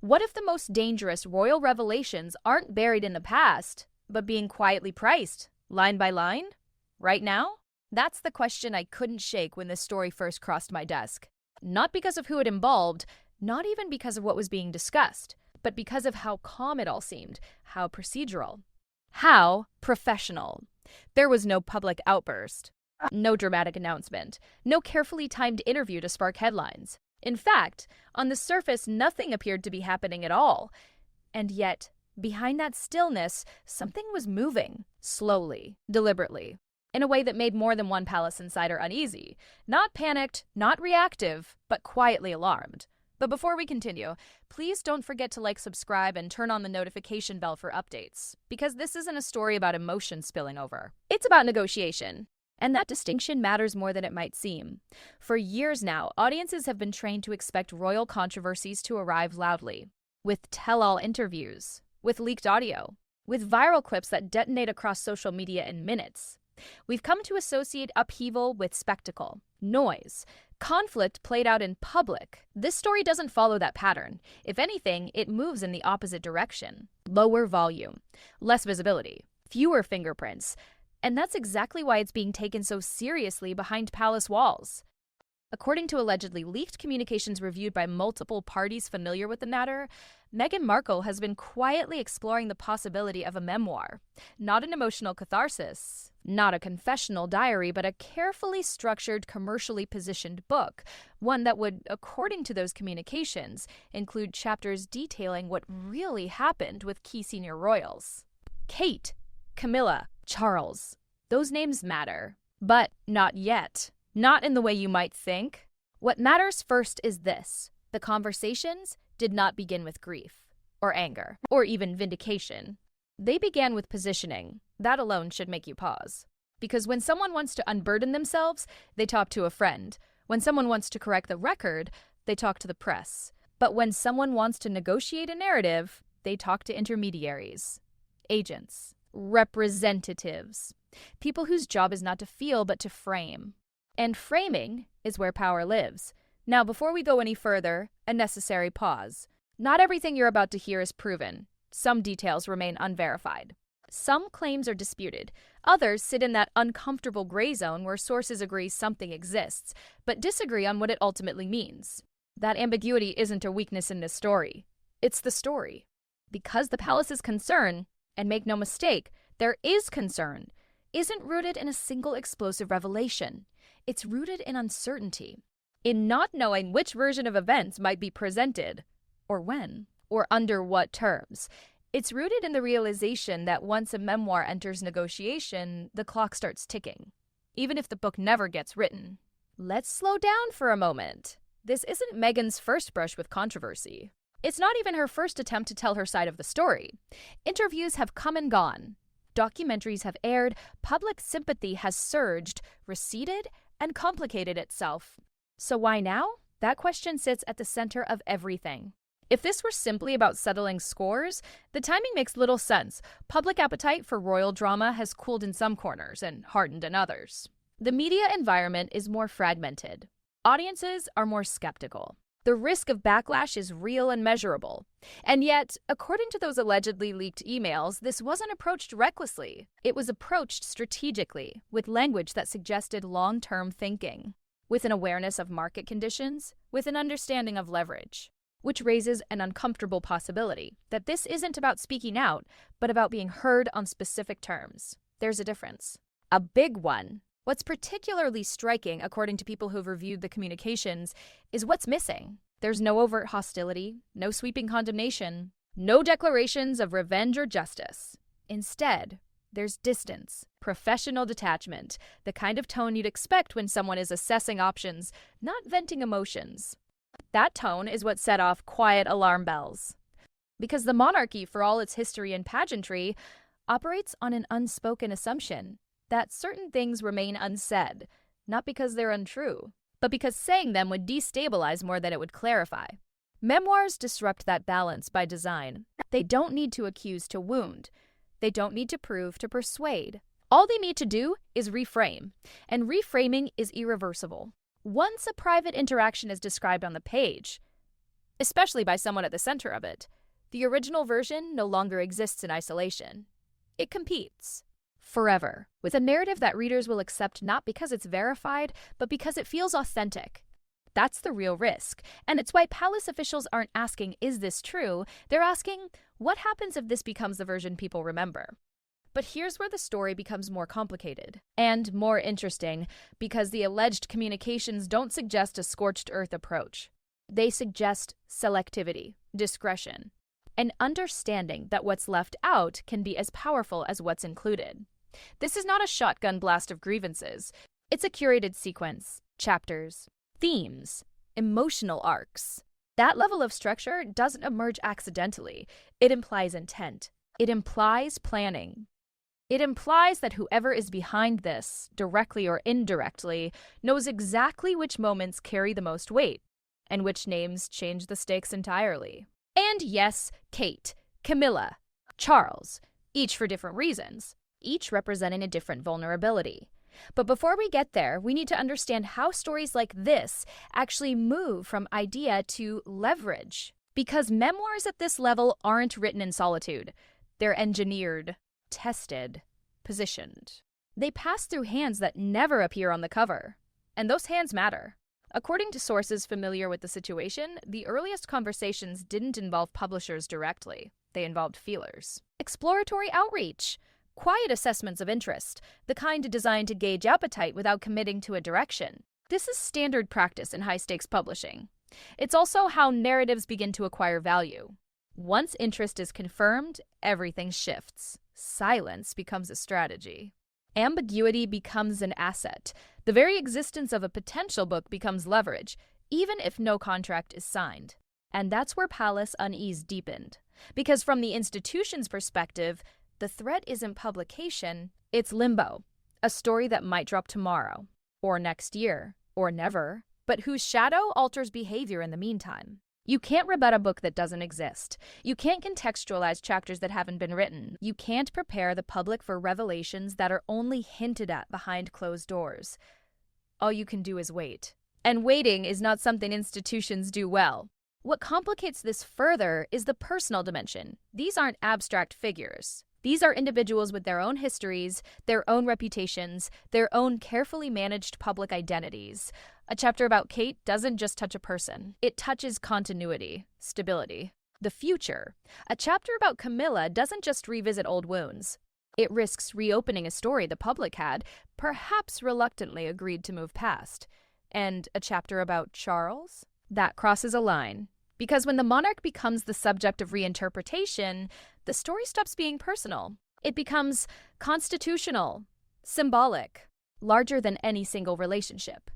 What if the most dangerous royal revelations aren't buried in the past, but being quietly priced, line by line, right now? That's the question I couldn't shake when this story first crossed my desk. Not because of who it involved, not even because of what was being discussed, but because of how calm it all seemed, how procedural, how professional. There was no public outburst, no dramatic announcement, no carefully timed interview to spark headlines. In fact, on the surface, nothing appeared to be happening at all. And yet, behind that stillness, something was moving, slowly, deliberately, in a way that made more than one palace insider uneasy. Not panicked, not reactive, but quietly alarmed. But before we continue, please don't forget to subscribe, and turn on the notification bell for updates, because this isn't a story about emotion spilling over. It's about negotiation. And that distinction matters more than it might seem. For years now, audiences have been trained to expect royal controversies to arrive loudly, with tell-all interviews, with leaked audio, with viral clips that detonate across social media in minutes. We've come to associate upheaval with spectacle, noise, conflict played out in public. This story doesn't follow that pattern. If anything, it moves in the opposite direction. Lower volume, less visibility, fewer fingerprints. And that's exactly why it's being taken so seriously behind palace walls. According to allegedly leaked communications reviewed by multiple parties familiar with the matter, Meghan Markle has been quietly exploring the possibility of a memoir. Not an emotional catharsis, not a confessional diary, but a carefully structured, commercially positioned book. One that would, according to those communications, include chapters detailing what really happened with key senior royals. Kate, Camilla, Charles. Those names matter, but not yet. Not in the way you might think. What matters first is this: the conversations did not begin with grief, or anger, or even vindication. They began with positioning. That alone should make you pause. Because when someone wants to unburden themselves, they talk to a friend. When someone wants to correct the record, they talk to the press. But when someone wants to negotiate a narrative, they talk to intermediaries, agents, representatives, people whose job is not to feel but to frame. And framing is where power lives. Now, before we go any further, a necessary pause. Not everything you're about to hear is proven. Some details remain unverified. Some claims are disputed. Others sit in that uncomfortable gray zone where sources agree something exists, but disagree on what it ultimately means. That ambiguity isn't a weakness in this story. It's the story. Because the palace's concern, and make no mistake, there is concern, isn't rooted in a single explosive revelation. It's rooted in uncertainty, in not knowing which version of events might be presented, or when, or under what terms. It's rooted in the realization that once a memoir enters negotiation, the clock starts ticking, even if the book never gets written. Let's slow down for a moment. This isn't Meghan's first brush with controversy. It's not even her first attempt to tell her side of the story. Interviews have come and gone. Documentaries have aired. Public sympathy has surged, receded, and complicated itself. So why now? That question sits at the center of everything. If this were simply about settling scores, the timing makes little sense. Public appetite for royal drama has cooled in some corners and hardened in others. The media environment is more fragmented. Audiences are more skeptical. The risk of backlash is real and measurable. And yet, according to those allegedly leaked emails, this wasn't approached recklessly. It was approached strategically, with language that suggested long-term thinking, with an awareness of market conditions, with an understanding of leverage, which raises an uncomfortable possibility that this isn't about speaking out, but about being heard on specific terms. There's a difference. A big one. What's particularly striking, according to people who've reviewed the communications, is what's missing. There's no overt hostility, no sweeping condemnation, no declarations of revenge or justice. Instead, there's distance, professional detachment, the kind of tone you'd expect when someone is assessing options, not venting emotions. That tone is what set off quiet alarm bells. Because the monarchy, for all its history and pageantry, operates on an unspoken assumption that certain things remain unsaid, not because they're untrue, but because saying them would destabilize more than it would clarify. Memoirs disrupt that balance by design. They don't need to accuse to wound. They don't need to prove to persuade. All they need to do is reframe, and reframing is irreversible. Once a private interaction is described on the page, especially by someone at the center of it. The original version no longer exists in isolation. It competes forever with a narrative that readers will accept not because it's verified, but because it feels authentic. That's the real risk, and it's why palace officials aren't asking, is this true? They're asking, what happens if this becomes the version people remember? But here's where the story becomes more complicated and more interesting, because the alleged communications don't suggest a scorched earth approach. They suggest selectivity, discretion, an understanding that what's left out can be as powerful as what's included. This is not a shotgun blast of grievances. It's a curated sequence, chapters, themes, emotional arcs. That level of structure doesn't emerge accidentally. It implies intent. It implies planning. It implies that whoever is behind this, directly or indirectly, knows exactly which moments carry the most weight and which names change the stakes entirely. And yes, Kate, Camilla, Charles, each for different reasons, each representing a different vulnerability. But before we get there, we need to understand how stories like this actually move from idea to leverage. Because memoirs at this level aren't written in solitude. They're engineered, tested, positioned. They pass through hands that never appear on the cover. And those hands matter. According to sources familiar with the situation, the earliest conversations didn't involve publishers directly. They involved feelers. Exploratory outreach. Quiet assessments of interest, the kind designed to gauge appetite without committing to a direction. This is standard practice in high-stakes publishing. It's also how narratives begin to acquire value. Once interest is confirmed, everything shifts. Silence becomes a strategy. Ambiguity becomes an asset. The very existence of a potential book becomes leverage, even if no contract is signed. And that's where palace unease deepened. Because from the institution's perspective, the threat isn't publication, it's limbo. A story that might drop tomorrow, or next year, or never, but whose shadow alters behavior in the meantime. You can't rebut a book that doesn't exist. You can't contextualize chapters that haven't been written. You can't prepare the public for revelations that are only hinted at behind closed doors. All you can do is wait. And waiting is not something institutions do well. What complicates this further is the personal dimension. These aren't abstract figures. These are individuals with their own histories, their own reputations, their own carefully managed public identities. A chapter about Kate doesn't just touch a person. It touches continuity, stability, the future. A chapter about Camilla doesn't just revisit old wounds. It risks reopening a story the public had, perhaps reluctantly agreed to move past. And a chapter about Charles? That crosses a line. Because when the monarch becomes the subject of reinterpretation, the story stops being personal. It becomes constitutional, symbolic, larger than any single relationship.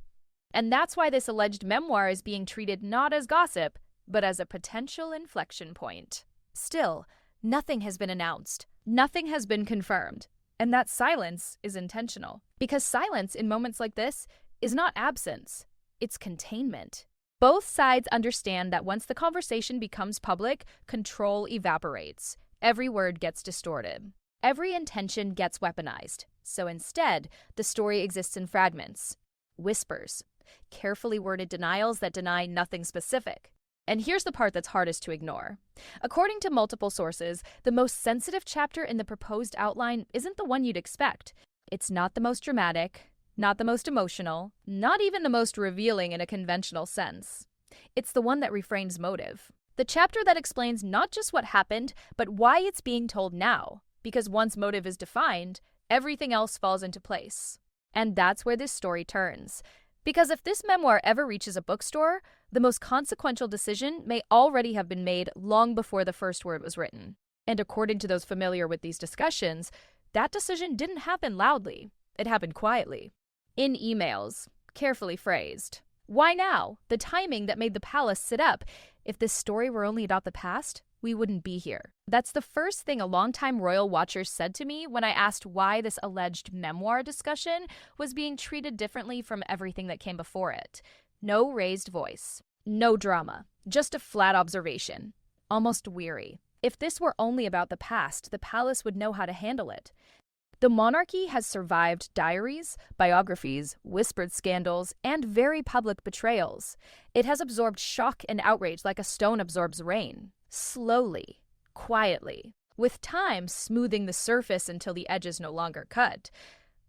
And that's why this alleged memoir is being treated not as gossip, but as a potential inflection point. Still, nothing has been announced. Nothing has been confirmed. And that silence is intentional. Because silence in moments like this is not absence, it's containment. Both sides understand that once the conversation becomes public, control evaporates. Every word gets distorted. Every intention gets weaponized. So instead, the story exists in fragments, whispers, carefully worded denials that deny nothing specific. And here's the part that's hardest to ignore. According to multiple sources, the most sensitive chapter in the proposed outline isn't the one you'd expect. It's not the most dramatic, not the most emotional, not even the most revealing in a conventional sense. It's the one that refrains motive. The chapter that explains not just what happened, but why it's being told now. Because once motive is defined, everything else falls into place. And that's where this story turns. Because if this memoir ever reaches a bookstore, the most consequential decision may already have been made long before the first word was written. And according to those familiar with these discussions, that decision didn't happen loudly. It happened quietly. In emails, carefully phrased. Why now? The timing that made the palace sit up. If this story were only about the past, we wouldn't be here. That's the first thing a longtime royal watcher said to me when I asked why this alleged memoir discussion was being treated differently from everything that came before it. No raised voice. No drama. Just a flat observation. Almost weary. If this were only about the past, the palace would know how to handle it. The monarchy has survived diaries, biographies, whispered scandals, and very public betrayals. It has absorbed shock and outrage like a stone absorbs rain. Slowly, quietly, with time smoothing the surface until the edges no longer cut.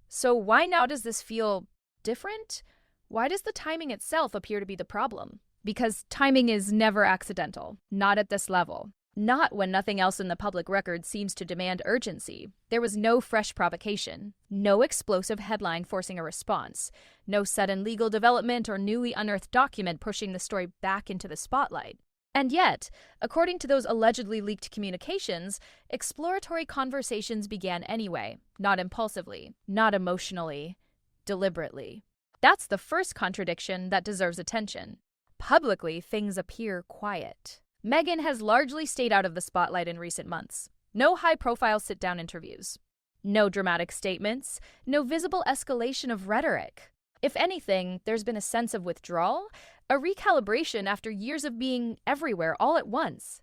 So why now does this feel different? Why does the timing itself appear to be the problem? Because timing is never accidental, not at this level. Not when nothing else in the public record seems to demand urgency. There was no fresh provocation, no explosive headline forcing a response, no sudden legal development or newly unearthed document pushing the story back into the spotlight. And yet, according to those allegedly leaked communications, exploratory conversations began anyway, not impulsively, not emotionally, deliberately. That's the first contradiction that deserves attention. Publicly, things appear quiet. Meghan has largely stayed out of the spotlight in recent months. No high-profile sit-down interviews. No dramatic statements. No visible escalation of rhetoric. If anything, there's been a sense of withdrawal, a recalibration after years of being everywhere all at once.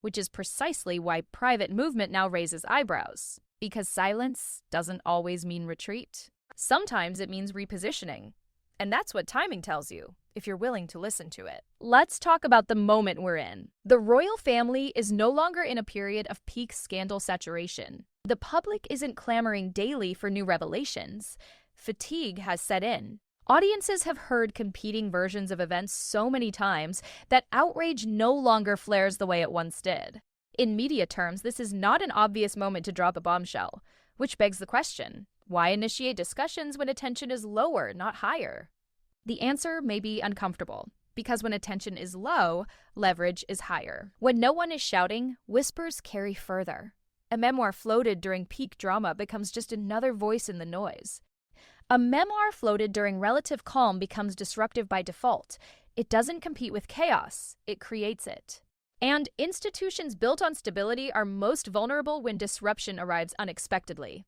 Which is precisely why private movement now raises eyebrows. Because silence doesn't always mean retreat. Sometimes it means repositioning. And that's what timing tells you, if you're willing to listen to it. Let's talk about the moment we're in. The royal family is no longer in a period of peak scandal saturation. The public isn't clamoring daily for new revelations. Fatigue has set in. Audiences have heard competing versions of events so many times that outrage no longer flares the way it once did. In media terms, this is not an obvious moment to drop a bombshell, which begs the question, why initiate discussions when attention is lower, not higher? The answer may be uncomfortable, because when attention is low, leverage is higher. When no one is shouting, whispers carry further. A memoir floated during peak drama becomes just another voice in the noise. A memoir floated during relative calm becomes disruptive by default. It doesn't compete with chaos, it creates it. And institutions built on stability are most vulnerable when disruption arrives unexpectedly.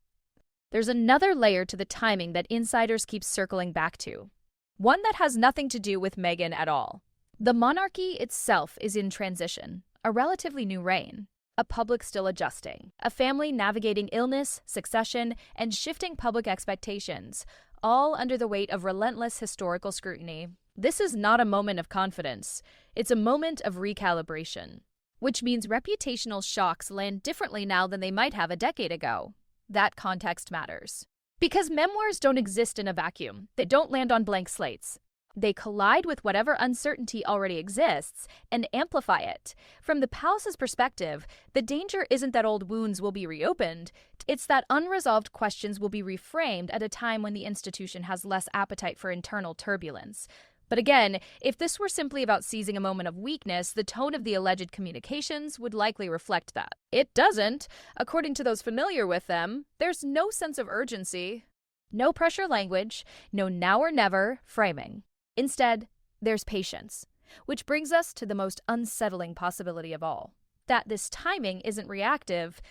There's another layer to the timing that insiders keep circling back to. One that has nothing to do with Meghan at all. The monarchy itself is in transition, a relatively new reign, a public still adjusting, a family navigating illness, succession, and shifting public expectations, all under the weight of relentless historical scrutiny. This is not a moment of confidence. It's a moment of recalibration, which means reputational shocks land differently now than they might have a decade ago. That context matters. Because memoirs don't exist in a vacuum. They don't land on blank slates. They collide with whatever uncertainty already exists and amplify it. From the palace's perspective, the danger isn't that old wounds will be reopened. It's that unresolved questions will be reframed at a time when the institution has less appetite for internal turbulence. But again, if this were simply about seizing a moment of weakness, the tone of the alleged communications would likely reflect that. It doesn't. According to those familiar with them, there's no sense of urgency, no pressure language, no now or never framing. Instead, there's patience, which brings us to the most unsettling possibility of all, that this timing isn't reactive,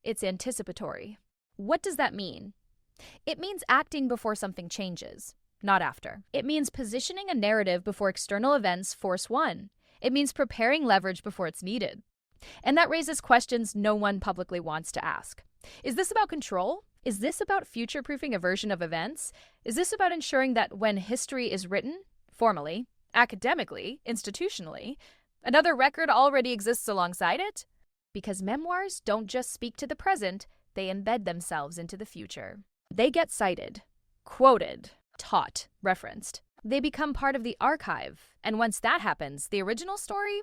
it's anticipatory. What does that mean? It means acting before something changes. Not after. It means positioning a narrative before external events force one. It means preparing leverage before it's needed. And that raises questions no one publicly wants to ask. Is this about control? Is this about future-proofing a version of events? Is this about ensuring that when history is written, formally, academically, institutionally, another record already exists alongside it? Because memoirs don't just speak to the present, they embed themselves into the future. They get cited, quoted, taught, referenced. They become part of the archive, and once that happens, the original story,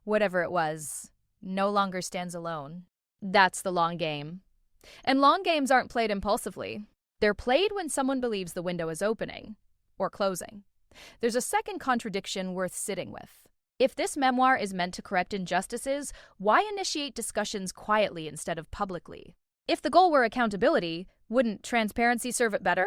whatever it was, no longer stands alone. That's the long game. And long games aren't played impulsively. They're played when someone believes the window is opening, or closing. There's a second contradiction worth sitting with. If this memoir is meant to correct injustices, why initiate discussions quietly instead of publicly? If the goal were accountability, wouldn't transparency serve it better?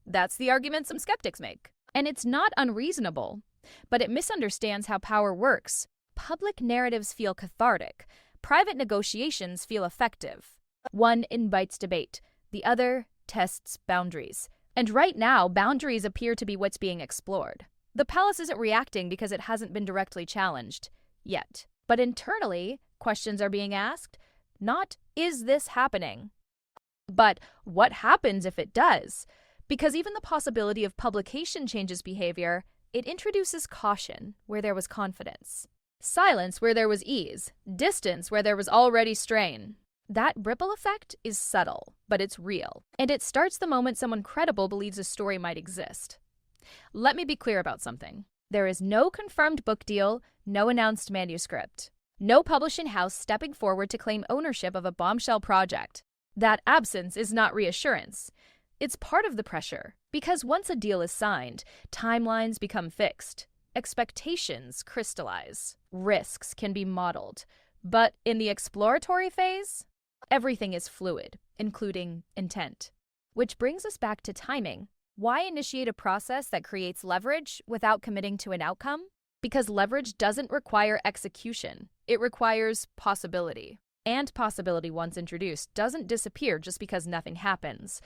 That's the argument some skeptics make. And it's not unreasonable, but it misunderstands how power works. Public narratives feel cathartic. Private negotiations feel effective. One invites debate. The other tests boundaries. And right now, boundaries appear to be what's being explored. The palace isn't reacting because it hasn't been directly challenged yet. But internally, questions are being asked. Not, is this happening? But what happens if it does? Because even the possibility of publication changes behavior, it introduces caution where there was confidence, silence where there was ease, distance where there was already strain. That ripple effect is subtle, but it's real, and it starts the moment someone credible believes a story might exist. Let me be clear about something. There is no confirmed book deal, no announced manuscript, no publishing house stepping forward to claim ownership of a bombshell project. That absence is not reassurance. It's part of the pressure, because once a deal is signed, timelines become fixed, expectations crystallize, risks can be modeled. But in the exploratory phase, everything is fluid, including intent. Which brings us back to timing. Why initiate a process that creates leverage without committing to an outcome? Because leverage doesn't require execution. It requires possibility. And possibility, once introduced, doesn't disappear just because nothing happens.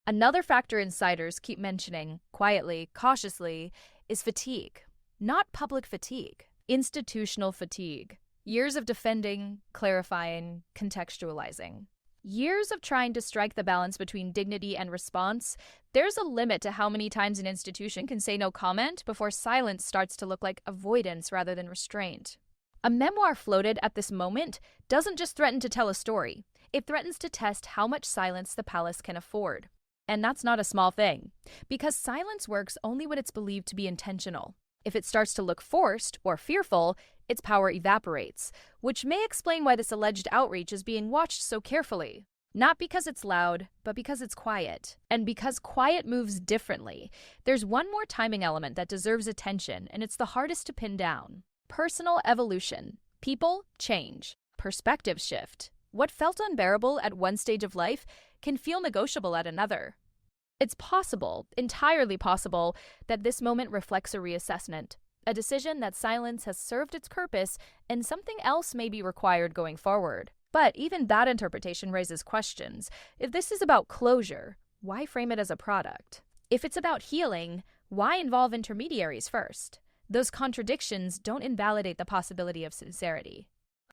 Another factor insiders keep mentioning, quietly, cautiously, is fatigue. Not public fatigue, institutional fatigue. Years of defending, clarifying, contextualizing. Years of trying to strike the balance between dignity and response. There's a limit to how many times an institution can say no comment before silence starts to look like avoidance rather than restraint. A memoir floated at this moment doesn't just threaten to tell a story. It threatens to test how much silence the palace can afford. And that's not a small thing, because silence works only when it's believed to be intentional. If it starts to look forced or fearful, its power evaporates, which may explain why this alleged outreach is being watched so carefully. Not because it's loud, but because it's quiet. And because quiet moves differently, there's one more timing element that deserves attention, and it's the hardest to pin down. Personal evolution. People change. Perspective shift. What felt unbearable at one stage of life can feel negotiable at another. It's possible, entirely possible, that this moment reflects a reassessment, a decision that silence has served its purpose and something else may be required going forward. But even that interpretation raises questions. If this is about closure, why frame it as a product? If it's about healing, why involve intermediaries first? Those contradictions don't invalidate the possibility of sincerity.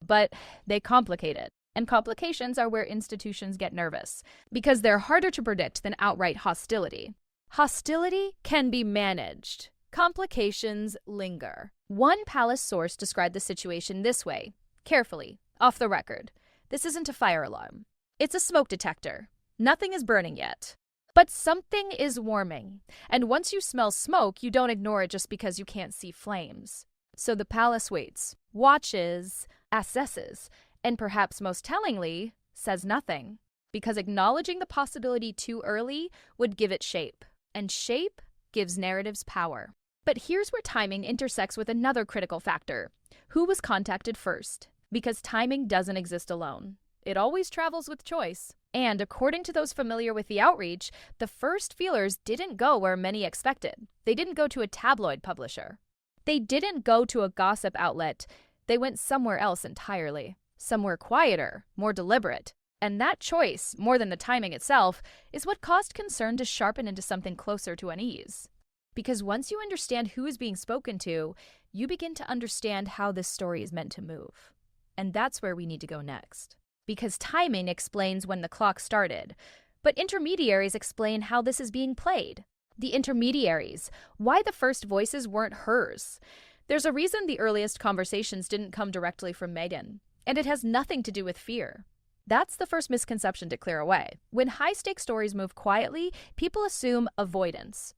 But they complicate it. And complications are where institutions get nervous, because they're harder to predict than outright hostility. Hostility can be managed. Complications linger. One palace source described the situation this way, carefully, off the record. This isn't a fire alarm. It's a smoke detector. Nothing is burning yet. But something is warming, and once you smell smoke, you don't ignore it just because you can't see flames. So the palace waits, watches, assesses, and perhaps most tellingly, says nothing, because acknowledging the possibility too early would give it shape, and shape gives narratives power. But here's where timing intersects with another critical factor. Who was contacted first? Because timing doesn't exist alone. It always travels with choice. And according to those familiar with the outreach, the first feelers didn't go where many expected. They didn't go to a tabloid publisher. They didn't go to a gossip outlet. They went somewhere else entirely. Somewhere quieter, more deliberate. And that choice, more than the timing itself, is what caused concern to sharpen into something closer to unease. Because once you understand who is being spoken to, you begin to understand how this story is meant to move. And that's where we need to go next. Because timing explains when the clock started, but intermediaries explain how this is being played. The intermediaries, why the first voices weren't hers. There's a reason the earliest conversations didn't come directly from Meghan, and it has nothing to do with fear. That's the first misconception to clear away. When high-stakes stories move quietly, people assume avoidance,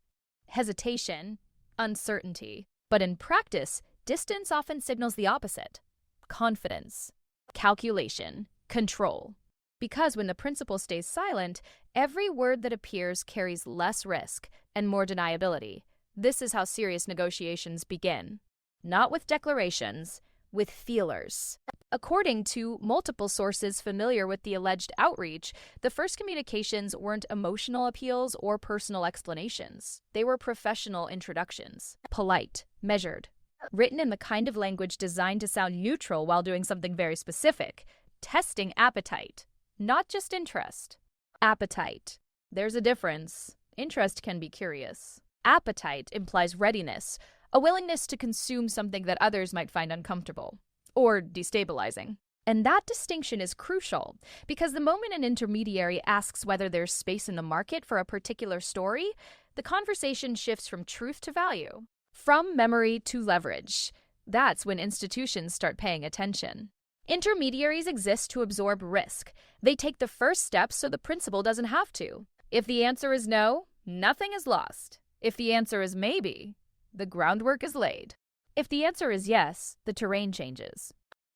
hesitation, uncertainty. But in practice, distance often signals the opposite. Confidence, calculation, control. Because when the principal stays silent, every word that appears carries less risk and more deniability. This is how serious negotiations begin. Not with declarations, with feelers. According to multiple sources familiar with the alleged outreach, the first communications weren't emotional appeals or personal explanations. They were professional introductions, polite, measured, written in the kind of language designed to sound neutral while doing something very specific, testing appetite, not just interest. Appetite. There's a difference. Interest can be curious. Appetite implies readiness, a willingness to consume something that others might find uncomfortable or destabilizing. And that distinction is crucial, because the moment an intermediary asks whether there's space in the market for a particular story, the conversation shifts from truth to value, from memory to leverage. That's when institutions start paying attention. Intermediaries exist to absorb risk. They take the first step so the principal doesn't have to. If the answer is no, nothing is lost. If the answer is maybe, the groundwork is laid. If the answer is yes, the terrain changes.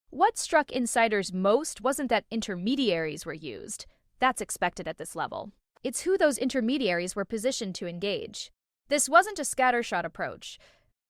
What struck insiders most wasn't that intermediaries were used. That's expected at this level. It's who those intermediaries were positioned to engage. This wasn't a scattershot approach.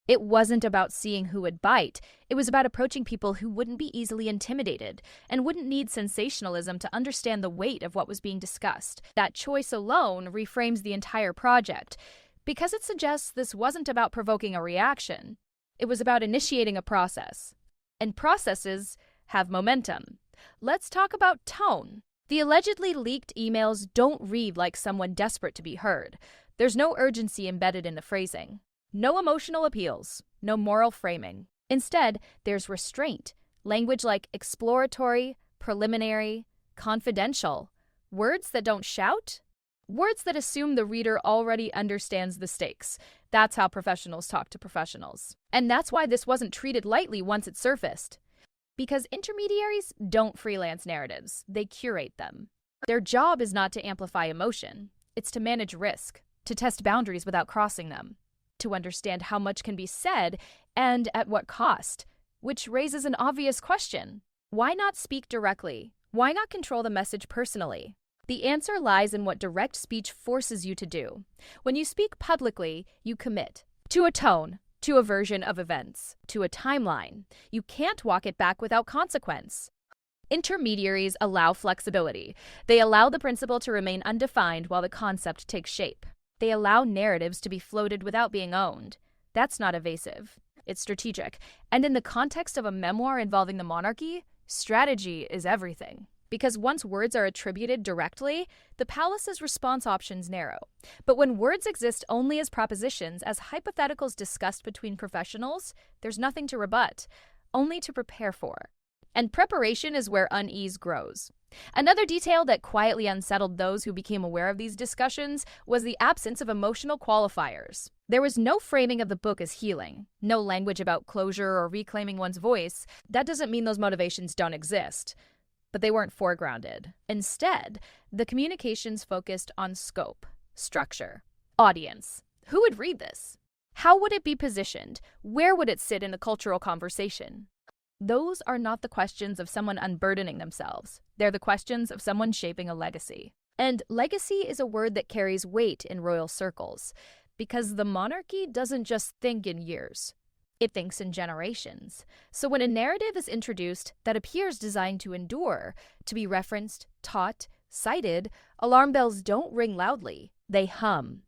It wasn't about seeing who would bite. It was about approaching people who wouldn't be easily intimidated and wouldn't need sensationalism to understand the weight of what was being discussed. That choice alone reframes the entire project, because it suggests this wasn't about provoking a reaction. It was about initiating a process. And processes have momentum. Let's talk about tone. The allegedly leaked emails don't read like someone desperate to be heard. There's no urgency embedded in the phrasing. No emotional appeals, no moral framing. Instead, there's restraint, language like exploratory, preliminary, confidential, words that don't shout, words that assume the reader already understands the stakes. That's how professionals talk to professionals. And that's why this wasn't treated lightly once it surfaced. Because intermediaries don't freelance narratives, they curate them. Their job is not to amplify emotion, it's to manage risk, to test boundaries without crossing them, to understand how much can be said and at what cost, which raises an obvious question. Why not speak directly? Why not control the message personally? The answer lies in what direct speech forces you to do. When you speak publicly, you commit to a tone, to a version of events, to a timeline. You can't walk it back without consequence. Intermediaries allow flexibility. They allow the principle to remain undefined while the concept takes shape. They allow narratives to be floated without being owned. That's not evasive. It's strategic. And in the context of a memoir involving the monarchy, strategy is everything. Because once words are attributed directly, the palace's response options narrow. But when words exist only as propositions, as hypotheticals discussed between professionals, there's nothing to rebut, only to prepare for. And preparation is where unease grows. Another detail that quietly unsettled those who became aware of these discussions was the absence of emotional qualifiers. There was no framing of the book as healing, no language about closure or reclaiming one's voice. That doesn't mean those motivations don't exist, but they weren't foregrounded. Instead, the communications focused on scope, structure, audience. Who would read this? How would it be positioned? Where would it sit in the cultural conversation? Those are not the questions of someone unburdening themselves. They're the questions of someone shaping a legacy. And legacy is a word that carries weight in royal circles, because the monarchy doesn't just think in years. It thinks in generations. So when a narrative is introduced that appears designed to endure, to be referenced, taught, cited, alarm bells don't ring loudly. They hum.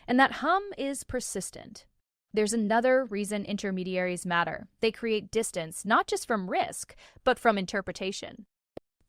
And that hum is persistent. There's another reason intermediaries matter. They create distance, not just from risk, but from interpretation.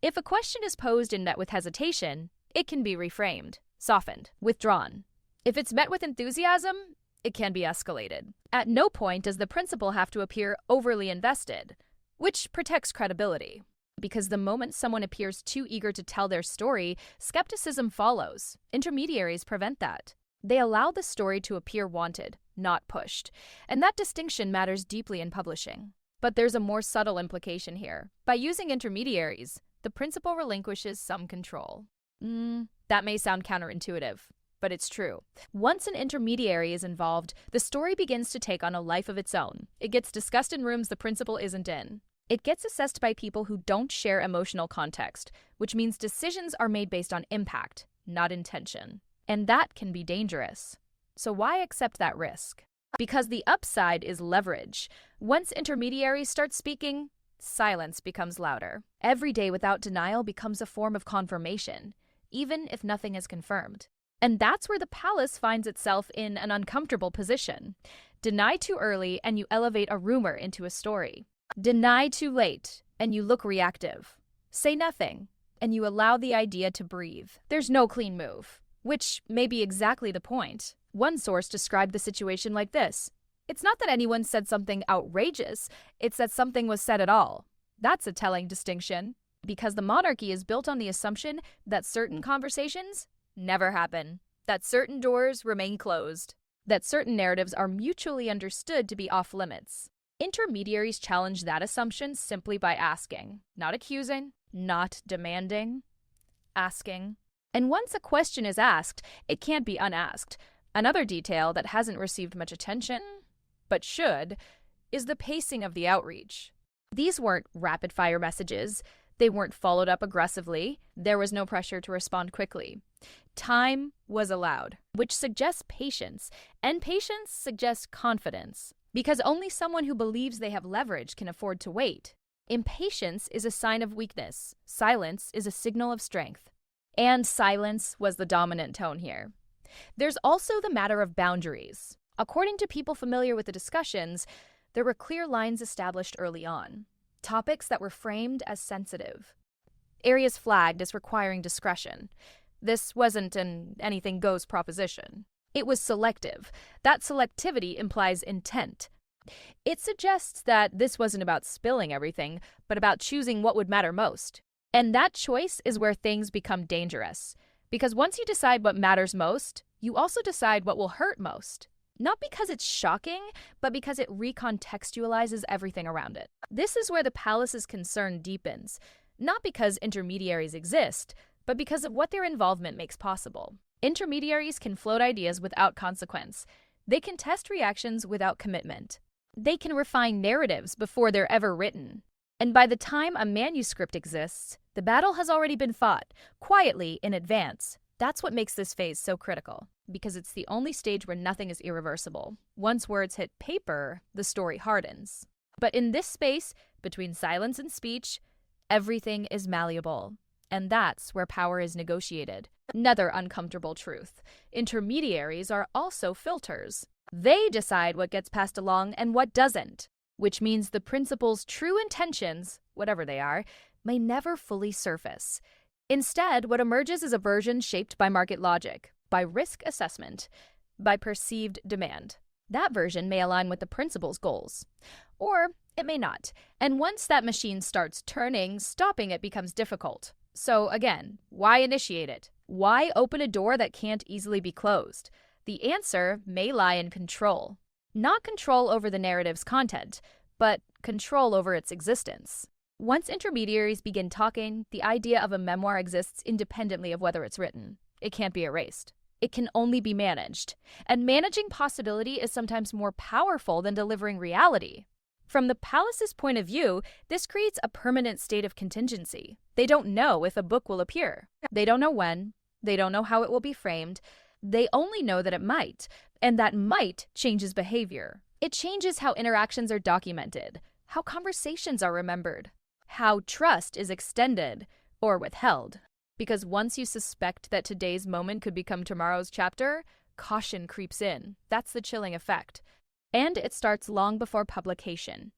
If a question is posed and met with hesitation, it can be reframed, softened, withdrawn. If it's met with enthusiasm, it can be escalated. At no point does the principal have to appear overly invested, which protects credibility. Because the moment someone appears too eager to tell their story, skepticism follows. Intermediaries prevent that. They allow the story to appear wanted, not pushed. And that distinction matters deeply in publishing. But there's a more subtle implication here. By using intermediaries, the principal relinquishes some control. That may sound counterintuitive, but it's true. Once an intermediary is involved, the story begins to take on a life of its own. It gets discussed in rooms the principal isn't in. It gets assessed by people who don't share emotional context, which means decisions are made based on impact, not intention. And that can be dangerous. So why accept that risk? Because the upside is leverage. Once intermediaries start speaking, silence becomes louder. Every day without denial becomes a form of confirmation, even if nothing is confirmed. And that's where the palace finds itself in an uncomfortable position. Deny too early and you elevate a rumor into a story. Deny too late and you look reactive. Say nothing and you allow the idea to breathe. There's no clean move. Which may be exactly the point. One source described the situation like this. It's not that anyone said something outrageous, it's that something was said at all. That's a telling distinction, because the monarchy is built on the assumption that certain conversations never happen, that certain doors remain closed, that certain narratives are mutually understood to be off limits. Intermediaries challenge that assumption simply by asking, not accusing, not demanding, asking. And once a question is asked, it can't be unasked. Another detail that hasn't received much attention, but should, is the pacing of the outreach. These weren't rapid-fire messages. They weren't followed up aggressively. There was no pressure to respond quickly. Time was allowed, which suggests patience, and patience suggests confidence, because only someone who believes they have leverage can afford to wait. Impatience is a sign of weakness. Silence is a signal of strength. And silence was the dominant tone here. There's also the matter of boundaries. According to people familiar with the discussions, there were clear lines established early on. Topics that were framed as sensitive. Areas flagged as requiring discretion. This wasn't an anything goes proposition. It was selective. That selectivity implies intent. It suggests that this wasn't about spilling everything, but about choosing what would matter most. And that choice is where things become dangerous. Because once you decide what matters most, you also decide what will hurt most. Not because it's shocking, but because it recontextualizes everything around it. This is where the palace's concern deepens, not because intermediaries exist, but because of what their involvement makes possible. Intermediaries can float ideas without consequence. They can test reactions without commitment. They can refine narratives before they're ever written. And by the time a manuscript exists, the battle has already been fought, quietly in advance. That's what makes this phase so critical, because it's the only stage where nothing is irreversible. Once words hit paper, the story hardens. But in this space, between silence and speech, everything is malleable. And that's where power is negotiated. Another uncomfortable truth. Intermediaries are also filters. They decide what gets passed along and what doesn't, which means the principal's true intentions, whatever they are, may never fully surface. Instead, what emerges is a version shaped by market logic, by risk assessment, by perceived demand. That version may align with the principal's goals, or it may not. And once that machine starts turning, stopping it becomes difficult. So again, why initiate it? Why open a door that can't easily be closed? The answer may lie in control. Not control over the narrative's content, but control over its existence. Once intermediaries begin talking, the idea of a memoir exists independently of whether it's written. It can't be erased. It can only be managed. And managing possibility is sometimes more powerful than delivering reality. From the palace's point of view, this creates a permanent state of contingency. They don't know if a book will appear. They don't know when. They don't know how it will be framed. They only know that it might, and that might changes behavior. It changes how interactions are documented, how conversations are remembered, how trust is extended or withheld. Because once you suspect that today's moment could become tomorrow's chapter, caution creeps in. That's the chilling effect. And it starts long before publication.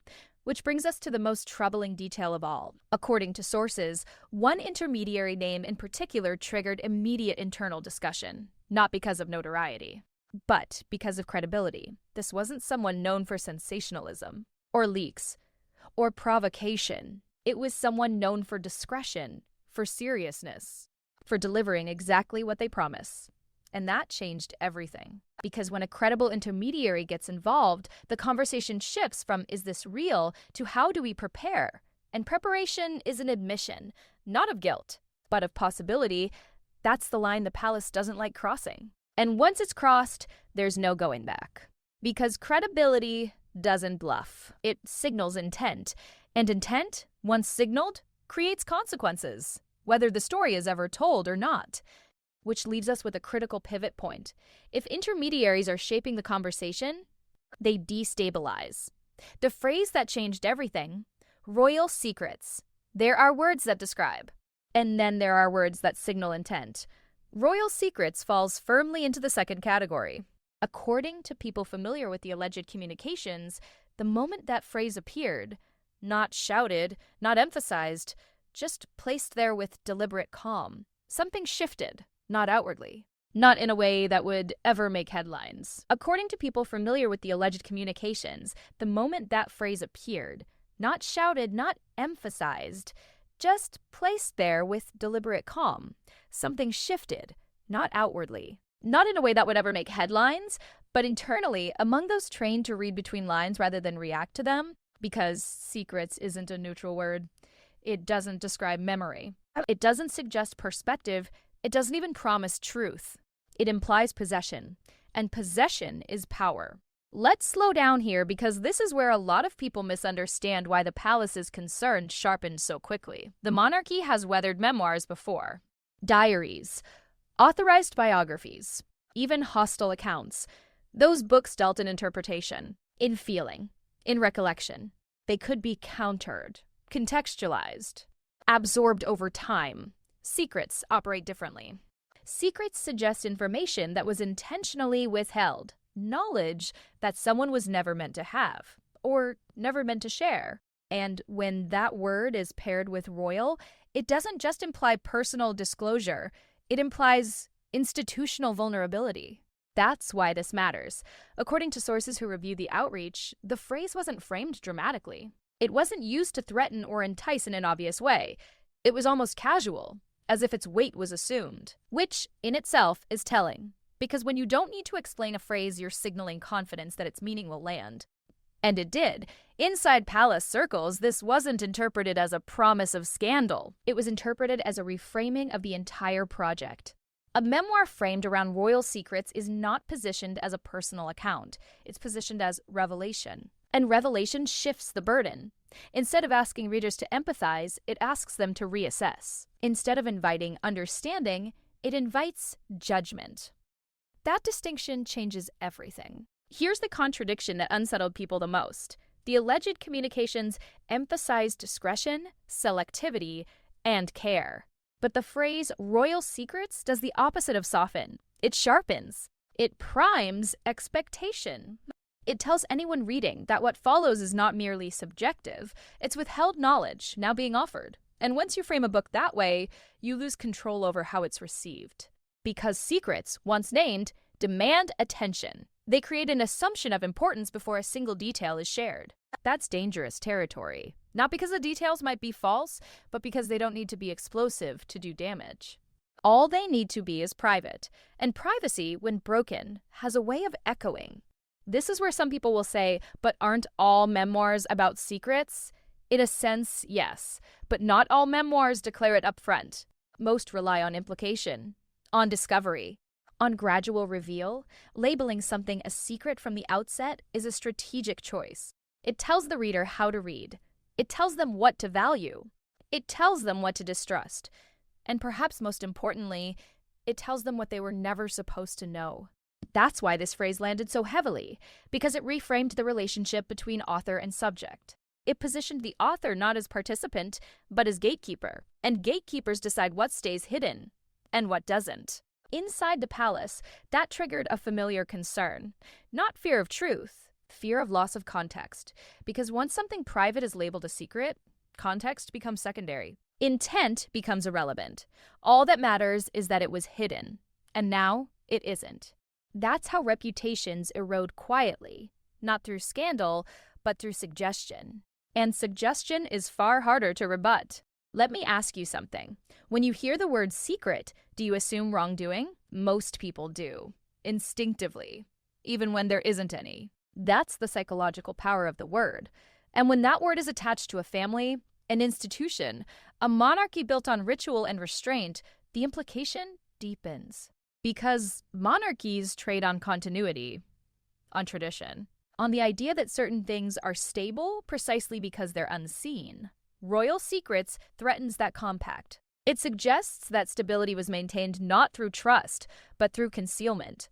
Which brings us to the most troubling detail of all. According to sources, one intermediary name in particular triggered immediate internal discussion, not because of notoriety, but because of credibility. This wasn't someone known for sensationalism, or leaks, or provocation. It was someone known for discretion, for seriousness, for delivering exactly what they promise. And that changed everything. Because when a credible intermediary gets involved, the conversation shifts from "is this real?" to "how do we prepare?" And preparation is an admission, not of guilt, but of possibility. That's the line the palace doesn't like crossing. And once it's crossed, there's no going back. Because credibility doesn't bluff. It signals intent. And intent, once signaled, creates consequences, whether the story is ever told or not. Which leaves us with a critical pivot point. If intermediaries are shaping the conversation, they destabilize. The phrase that changed everything, royal secrets. There are words that describe, and then there are words that signal intent. Royal secrets falls firmly into the second category. According to people familiar with the alleged communications, the moment that phrase appeared, not shouted, not emphasized, just placed there with deliberate calm, something shifted. Not outwardly. Not in a way that would ever make headlines. According to people familiar with the alleged communications, the moment that phrase appeared, Not shouted, not emphasized, just placed there with deliberate calm. Something shifted, not outwardly. Not in a way that would ever make headlines, but internally, among those trained to read between lines rather than react to them, because secrets isn't a neutral word. It doesn't describe memory. It doesn't suggest perspective. It doesn't even promise truth. It implies possession, and possession is power. Let's slow down here because this is where a lot of people misunderstand why the palace's concern sharpened so quickly. The monarchy has weathered memoirs before. Diaries, authorized biographies, even hostile accounts. Those books dealt in interpretation, in feeling, in recollection. They could be countered, contextualized, absorbed over time. Secrets operate differently. Secrets suggest information that was intentionally withheld, knowledge that someone was never meant to have, or never meant to share. And when that word is paired with royal, it doesn't just imply personal disclosure, it implies institutional vulnerability. That's why this matters. According to sources who review the outreach, the phrase wasn't framed dramatically. It wasn't used to threaten or entice in an obvious way. It was almost casual, as if its weight was assumed, which in itself is telling. Because when you don't need to explain a phrase, you're signaling confidence that its meaning will land. And it did. Inside palace circles, this wasn't interpreted as a promise of scandal. It was interpreted as a reframing of the entire project. A memoir framed around royal secrets is not positioned as a personal account. It's positioned as revelation. And revelation shifts the burden. Instead of asking readers to empathize, it asks them to reassess. Instead of inviting understanding, it invites judgment. That distinction changes everything. Here's the contradiction that unsettled people the most. The alleged communications emphasize discretion, selectivity, and care. But the phrase royal secrets does the opposite of soften. It sharpens. It primes expectation. It tells anyone reading that what follows is not merely subjective. It's withheld knowledge now being offered. And once you frame a book that way, you lose control over how it's received. Because secrets, once named, demand attention. They create an assumption of importance before a single detail is shared. That's dangerous territory. Not because the details might be false, but because they don't need to be explosive to do damage. All they need to be is private. And privacy, when broken, has a way of echoing. This is where some people will say, but aren't all memoirs about secrets? In a sense, yes. But not all memoirs declare it up front. Most rely on implication, on discovery, on gradual reveal. Labeling something a secret from the outset is a strategic choice. It tells the reader how to read. It tells them what to value. It tells them what to distrust. And perhaps most importantly, it tells them what they were never supposed to know. That's why this phrase landed so heavily, because it reframed the relationship between author and subject. It positioned the author not as participant, but as gatekeeper. And gatekeepers decide what stays hidden and what doesn't. Inside the palace, that triggered a familiar concern. Not fear of truth, fear of loss of context. Because once something private is labeled a secret, context becomes secondary. Intent becomes irrelevant. All that matters is that it was hidden. And now it isn't. That's how reputations erode quietly, not through scandal, but through suggestion. And suggestion is far harder to rebut. Let me ask you something. When you hear the word secret, do you assume wrongdoing? Most people do, instinctively, even when there isn't any. That's the psychological power of the word. And when that word is attached to a family, an institution, a monarchy built on ritual and restraint, the implication deepens. Because monarchies trade on continuity, on tradition, on the idea that certain things are stable precisely because they're unseen. Royal secrets threatens that compact. It suggests that stability was maintained not through trust, but through concealment.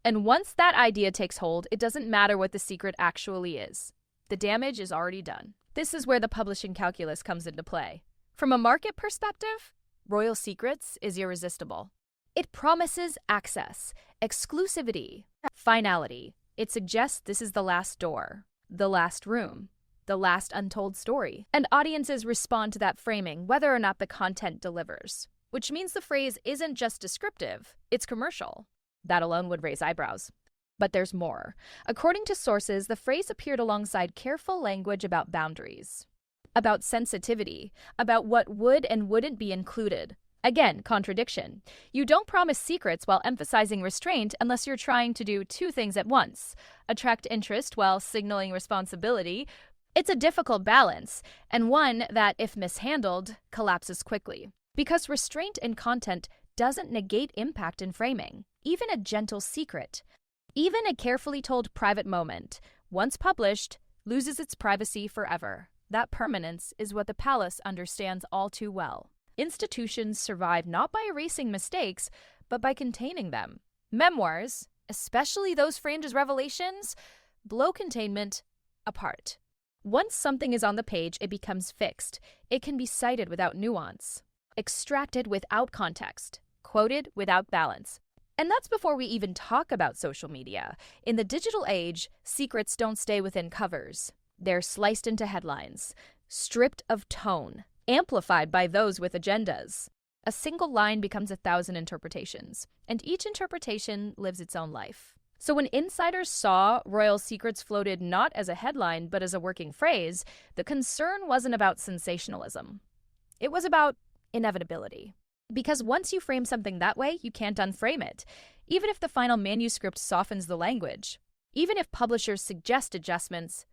And once that idea takes hold, it doesn't matter what the secret actually is. The damage is already done. This is where the publishing calculus comes into play. From a market perspective, Royal Secrets is irresistible. It promises access, exclusivity, finality. It suggests this is the last door, the last room, the last untold story. And audiences respond to that framing, whether or not the content delivers. Which means the phrase isn't just descriptive, it's commercial. That alone would raise eyebrows. But there's more. According to sources, the phrase appeared alongside careful language about boundaries, about sensitivity, about what would and wouldn't be included. Again, contradiction. You don't promise secrets while emphasizing restraint unless you're trying to do two things at once: attract interest while signaling responsibility. It's a difficult balance, and one that, if mishandled, collapses quickly. Because restraint in content doesn't negate impact in framing. Even a gentle secret, even a carefully told private moment, once published, loses its privacy forever. That permanence is what the palace understands all too well. Institutions survive not by erasing mistakes, but by containing them. Memoirs, especially those framed as revelations, blow containment apart. Once something is on the page, it becomes fixed. It can be cited without nuance, extracted without context, quoted without balance. And that's before we even talk about social media. In the digital age, secrets don't stay within covers. They're sliced into headlines, stripped of tone, amplified by those with agendas. A single line becomes 1,000 interpretations, and each interpretation lives its own life. So when insiders saw royal secrets floated not as a headline but as a working phrase, the concern wasn't about sensationalism. It was about inevitability. Because once you frame something that way, you can't unframe it, even if the final manuscript softens the language, even if publishers suggest adjustments,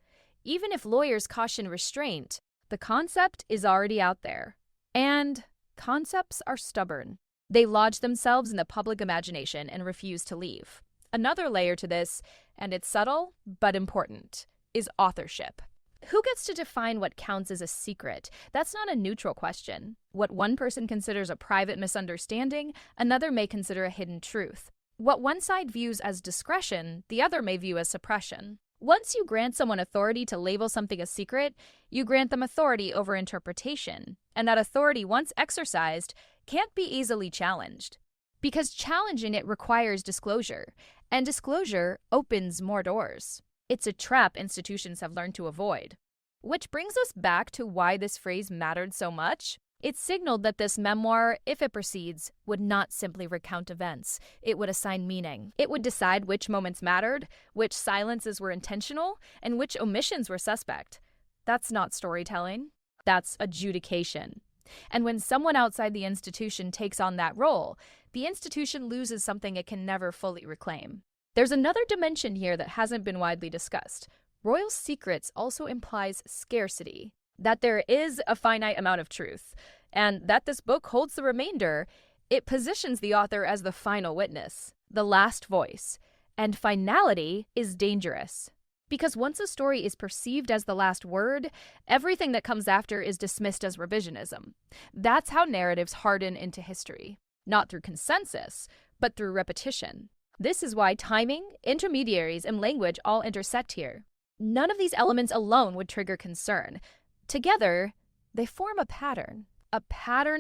even if lawyers caution restraint. The concept is already out there. And concepts are stubborn. They lodge themselves in the public imagination and refuse to leave. Another layer to this, and it's subtle but important, is authorship. Who gets to define what counts as a secret? That's not a neutral question. What one person considers a private misunderstanding, another may consider a hidden truth. What one side views as discretion, the other may view as suppression. Once you grant someone authority to label something a secret, you grant them authority over interpretation. And that authority, once exercised, can't be easily challenged. Because challenging it requires disclosure, and disclosure opens more doors. It's a trap institutions have learned to avoid. Which brings us back to why this phrase mattered so much. It signaled that this memoir, if it proceeds, would not simply recount events. It would assign meaning. It would decide which moments mattered, which silences were intentional, and which omissions were suspect. That's not storytelling. That's adjudication. And when someone outside the institution takes on that role, the institution loses something it can never fully reclaim. There's another dimension here that hasn't been widely discussed. Royal secrets also implies scarcity, that there is a finite amount of truth, and that this book holds the remainder. It positions the author as the final witness, the last voice, and finality is dangerous. Because once a story is perceived as the last word, everything that comes after is dismissed as revisionism. That's how narratives harden into history, not through consensus, but through repetition. This is why timing, intermediaries, and language all intersect here. None of these elements alone would trigger concern. Together, they form a pattern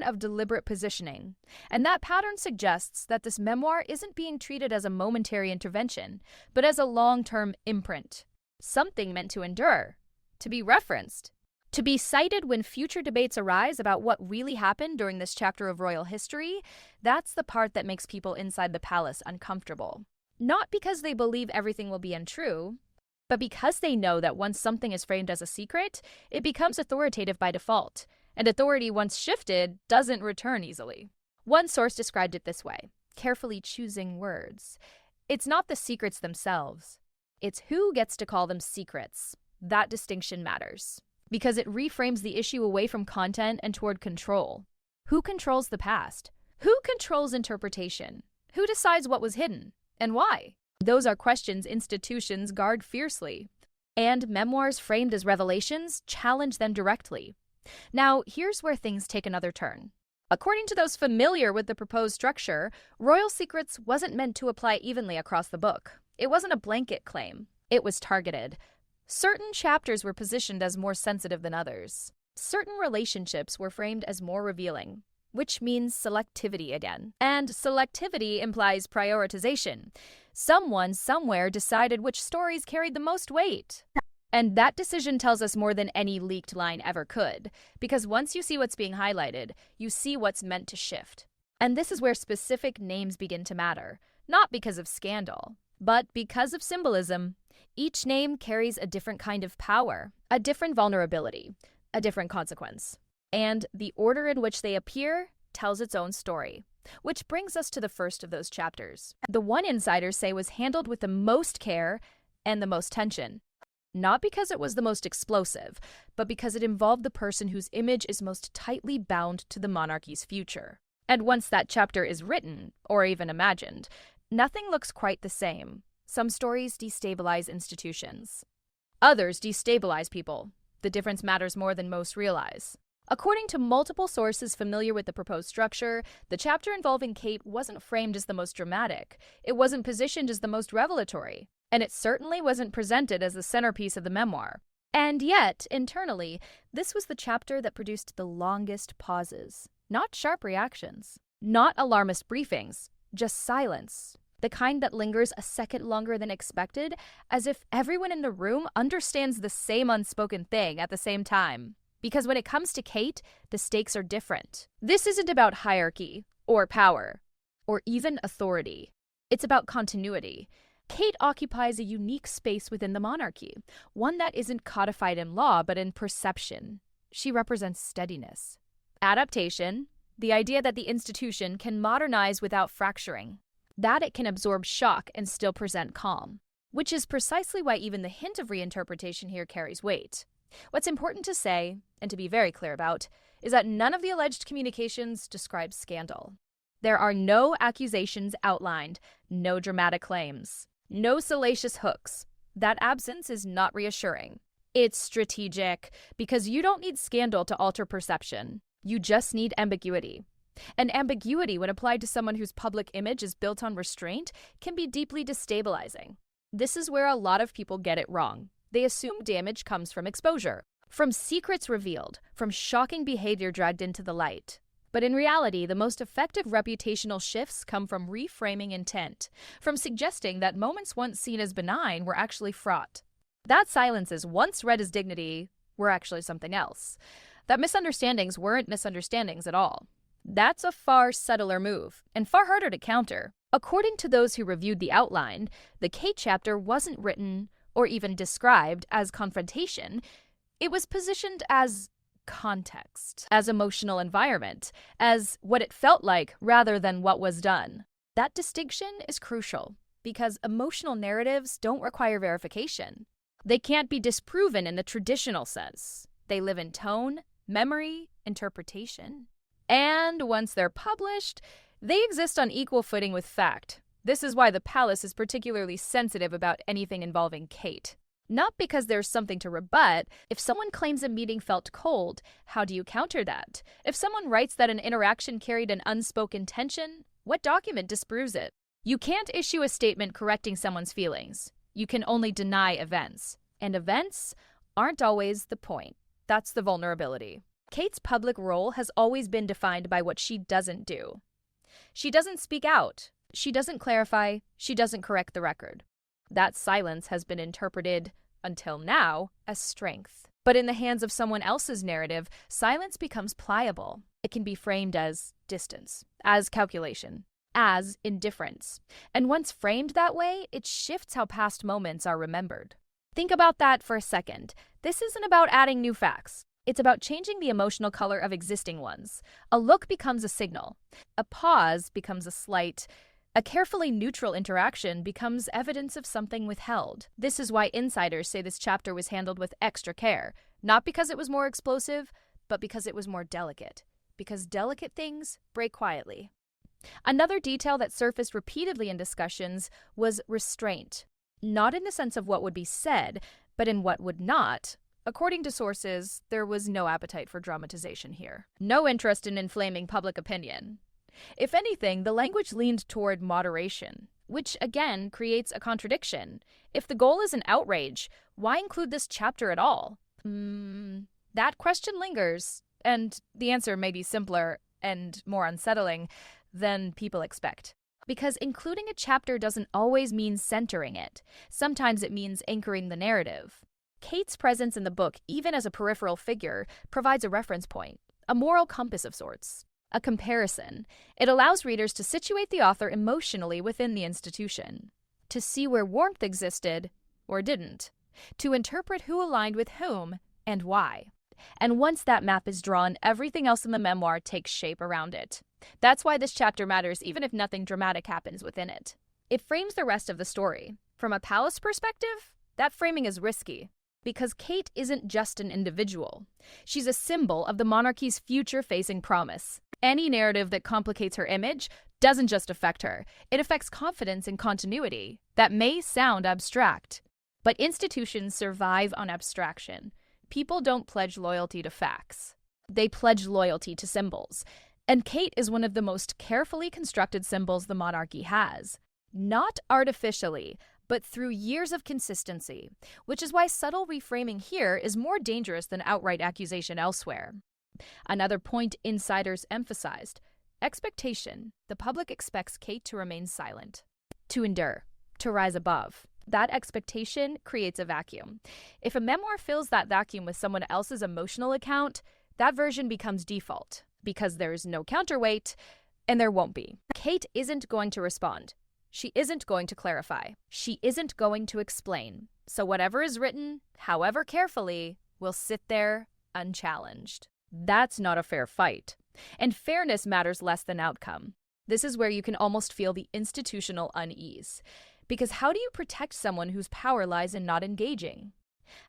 of deliberate positioning. And that pattern suggests that this memoir isn't being treated as a momentary intervention, but as a long-term imprint. Something meant to endure, to be referenced, to be cited when future debates arise about what really happened during this chapter of royal history. That's the part that makes people inside the palace uncomfortable. Not because they believe everything will be untrue, but because they know that once something is framed as a secret, it becomes authoritative by default, and authority once shifted doesn't return easily. One source described it this way, carefully choosing words. It's not the secrets themselves. It's who gets to call them secrets. That distinction matters, because it reframes the issue away from content and toward control. Who controls the past? Who controls interpretation? Who decides what was hidden? And why? Those are questions institutions guard fiercely. And memoirs framed as revelations challenge them directly. Now, here's where things take another turn. According to those familiar with the proposed structure, royal secrets wasn't meant to apply evenly across the book. It wasn't a blanket claim. It was targeted. Certain chapters were positioned as more sensitive than others. Certain relationships were framed as more revealing, which means selectivity again. And selectivity implies prioritization. Someone somewhere decided which stories carried the most weight. And that decision tells us more than any leaked line ever could, because once you see what's being highlighted, you see what's meant to shift. And this is where specific names begin to matter, not because of scandal, But because of symbolism, each name carries a different kind of power, a different vulnerability, a different consequence. And the order in which they appear tells its own story. Which brings us to the first of those chapters. The one insiders say was handled with the most care and the most tension. Not because it was the most explosive, but because it involved the person whose image is most tightly bound to the monarchy's future. And once that chapter is written, or even imagined, nothing looks quite the same. Some stories destabilize institutions. Others destabilize people. The difference matters more than most realize. According to multiple sources familiar with the proposed structure, the chapter involving Kate wasn't framed as the most dramatic. It wasn't positioned as the most revelatory. And it certainly wasn't presented as the centerpiece of the memoir. And yet, internally, this was the chapter that produced the longest pauses. Not sharp reactions. Not alarmist briefings. Just silence. The kind that lingers a second longer than expected, as if everyone in the room understands the same unspoken thing at the same time. Because when it comes to Kate, the stakes are different. This isn't about hierarchy, or power, or even authority. It's about continuity. Kate occupies a unique space within the monarchy, one that isn't codified in law but in perception. She represents steadiness. Adaptation, the idea that the institution can modernize without fracturing. That it can absorb shock and still present calm. Which is precisely why even the hint of reinterpretation here carries weight. What's important to say, and to be very clear about, is that none of the alleged communications describe scandal. There are no accusations outlined, no dramatic claims, no salacious hooks. That absence is not reassuring. It's strategic, because you don't need scandal to alter perception. You just need ambiguity. And ambiguity, when applied to someone whose public image is built on restraint, can be deeply destabilizing. This is where a lot of people get it wrong. They assume damage comes from exposure, from secrets revealed, from shocking behavior dragged into the light. But in reality, the most effective reputational shifts come from reframing intent, from suggesting that moments once seen as benign were actually fraught. That silences once read as dignity were actually something else. That misunderstandings weren't misunderstandings at all. That's a far subtler move, and far harder to counter. According to those who reviewed the outline, the Kate chapter wasn't written or even described as confrontation. It was positioned as context, as emotional environment, as what it felt like rather than what was done. That distinction is crucial, because emotional narratives don't require verification. They can't be disproven in the traditional sense. They live in tone, memory, interpretation. And once they're published, they exist on equal footing with fact. This is why the palace is particularly sensitive about anything involving Kate. Not because there's something to rebut. If someone claims a meeting felt cold, how do you counter that? If someone writes that an interaction carried an unspoken tension, what document disproves it? You can't issue a statement correcting someone's feelings. You can only deny events. And events aren't always the point. That's the vulnerability. Kate's public role has always been defined by what she doesn't do. She doesn't speak out. She doesn't clarify. She doesn't correct the record. That silence has been interpreted, until now, as strength. But in the hands of someone else's narrative, silence becomes pliable. It can be framed as distance, as calculation, as indifference. And once framed that way, it shifts how past moments are remembered. Think about that for a second. This isn't about adding new facts. It's about changing the emotional color of existing ones. A look becomes a signal. A pause becomes a slight. A carefully neutral interaction becomes evidence of something withheld. This is why insiders say this chapter was handled with extra care, not because it was more explosive, but because it was more delicate. Because delicate things break quietly. Another detail that surfaced repeatedly in discussions was restraint. Not in the sense of what would be said, but in what would not. According to sources, there was no appetite for dramatization here. No interest in inflaming public opinion. If anything, the language leaned toward moderation, which again creates a contradiction. If the goal is an outrage, why include this chapter at all? That question lingers, and the answer may be simpler and more unsettling than people expect. Because including a chapter doesn't always mean centering it. Sometimes it means anchoring the narrative. Kate's presence in the book, even as a peripheral figure, provides a reference point, a moral compass of sorts, a comparison. It allows readers to situate the author emotionally within the institution. to see where warmth existed or didn't, to interpret who aligned with whom and why. And once that map is drawn, everything else in the memoir takes shape around it. That's why this chapter matters, even if nothing dramatic happens within it. It frames the rest of the story. From a palace perspective, that framing is risky, because Kate isn't just an individual. She's a symbol of the monarchy's future-facing promise. Any narrative that complicates her image doesn't just affect her, it affects confidence and continuity. That may sound abstract, but institutions survive on abstraction. People don't pledge loyalty to facts. They pledge loyalty to symbols. And Kate is one of the most carefully constructed symbols the monarchy has. Not artificially, but through years of consistency, which is why subtle reframing here is more dangerous than outright accusation elsewhere. Another point insiders emphasized: expectation. The public expects Kate to remain silent, to endure, to rise above. That expectation creates a vacuum. If a memoir fills that vacuum with someone else's emotional account, that version becomes default, because there's no counterweight, and there won't be. Kate isn't going to respond. She isn't going to clarify. She isn't going to explain. So whatever is written, however carefully, will sit there unchallenged. That's not a fair fight. And fairness matters less than outcome. This is where you can almost feel the institutional unease. Because how do you protect someone whose power lies in not engaging?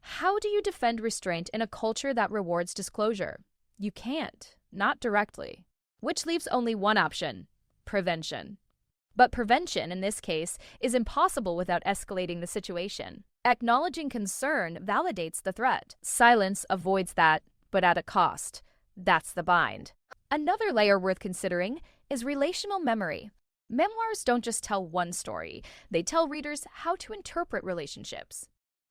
How do you defend restraint in a culture that rewards disclosure? You can't, not directly. Which leaves only one option: prevention. But prevention, in this case, is impossible without escalating the situation. Acknowledging concern validates the threat. Silence avoids that, but at a cost. That's the bind. Another layer worth considering is relational memory. Memoirs don't just tell one story. They tell readers how to interpret relationships.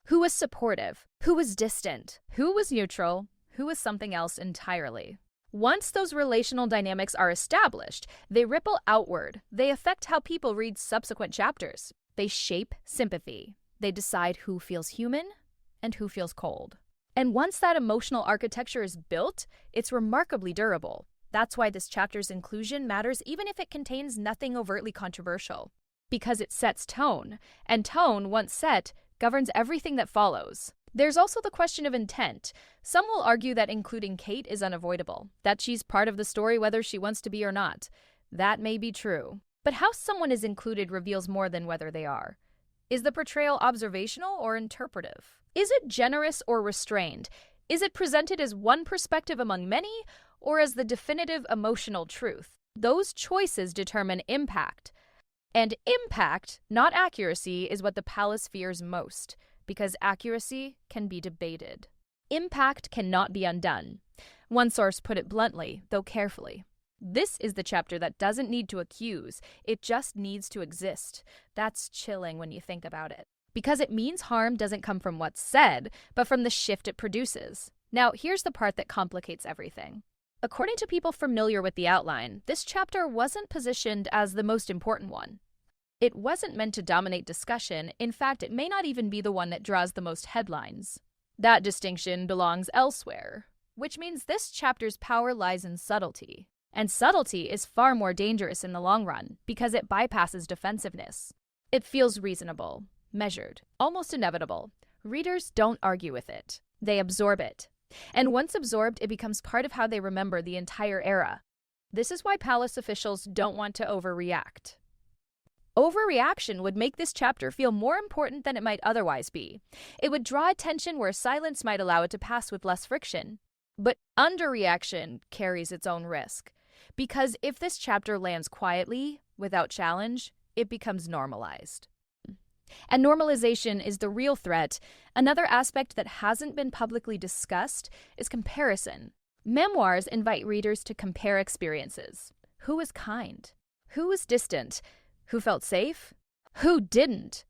Who was supportive? Who was distant? Who was neutral? Who was something else entirely? Once those relational dynamics are established, they ripple outward. They affect how people read subsequent chapters. They shape sympathy. They decide who feels human and who feels cold. And once that emotional architecture is built, it's remarkably durable. That's why this chapter's inclusion matters even if it contains nothing overtly controversial. Because it sets tone, and tone, once set, governs everything that follows. There's also the question of intent. Some will argue that including Kate is unavoidable, that she's part of the story whether she wants to be or not. That may be true. But how someone is included reveals more than whether they are. Is the portrayal observational or interpretive? Is it generous or restrained? Is it presented as one perspective among many, or as the definitive emotional truth? Those choices determine impact. And impact, not accuracy, is what the palace fears most, because accuracy can be debated. Impact cannot be undone. One source put it bluntly, though carefully. This is the chapter that doesn't need to accuse, it just needs to exist. That's chilling when you think about it. Because it means harm doesn't come from what's said, but from the shift it produces. Now, here's the part that complicates everything. According to people familiar with the outline, this chapter wasn't positioned as the most important one. It wasn't meant to dominate discussion. In fact, it may not even be the one that draws the most headlines. That distinction belongs elsewhere, which means this chapter's power lies in subtlety. And subtlety is far more dangerous in the long run because it bypasses defensiveness. It feels reasonable, measured, almost inevitable. Readers don't argue with it. They absorb it. And once absorbed, it becomes part of how they remember the entire era. This is why palace officials don't want to overreact. Overreaction would make this chapter feel more important than it might otherwise be. It would draw attention where silence might allow it to pass with less friction. But underreaction carries its own risk. Because if this chapter lands quietly, without challenge, it becomes normalized. And normalization is the real threat. Another aspect that hasn't been publicly discussed is comparison. Memoirs invite readers to compare experiences. Who was kind? Who was distant? Who felt safe? Who didn't?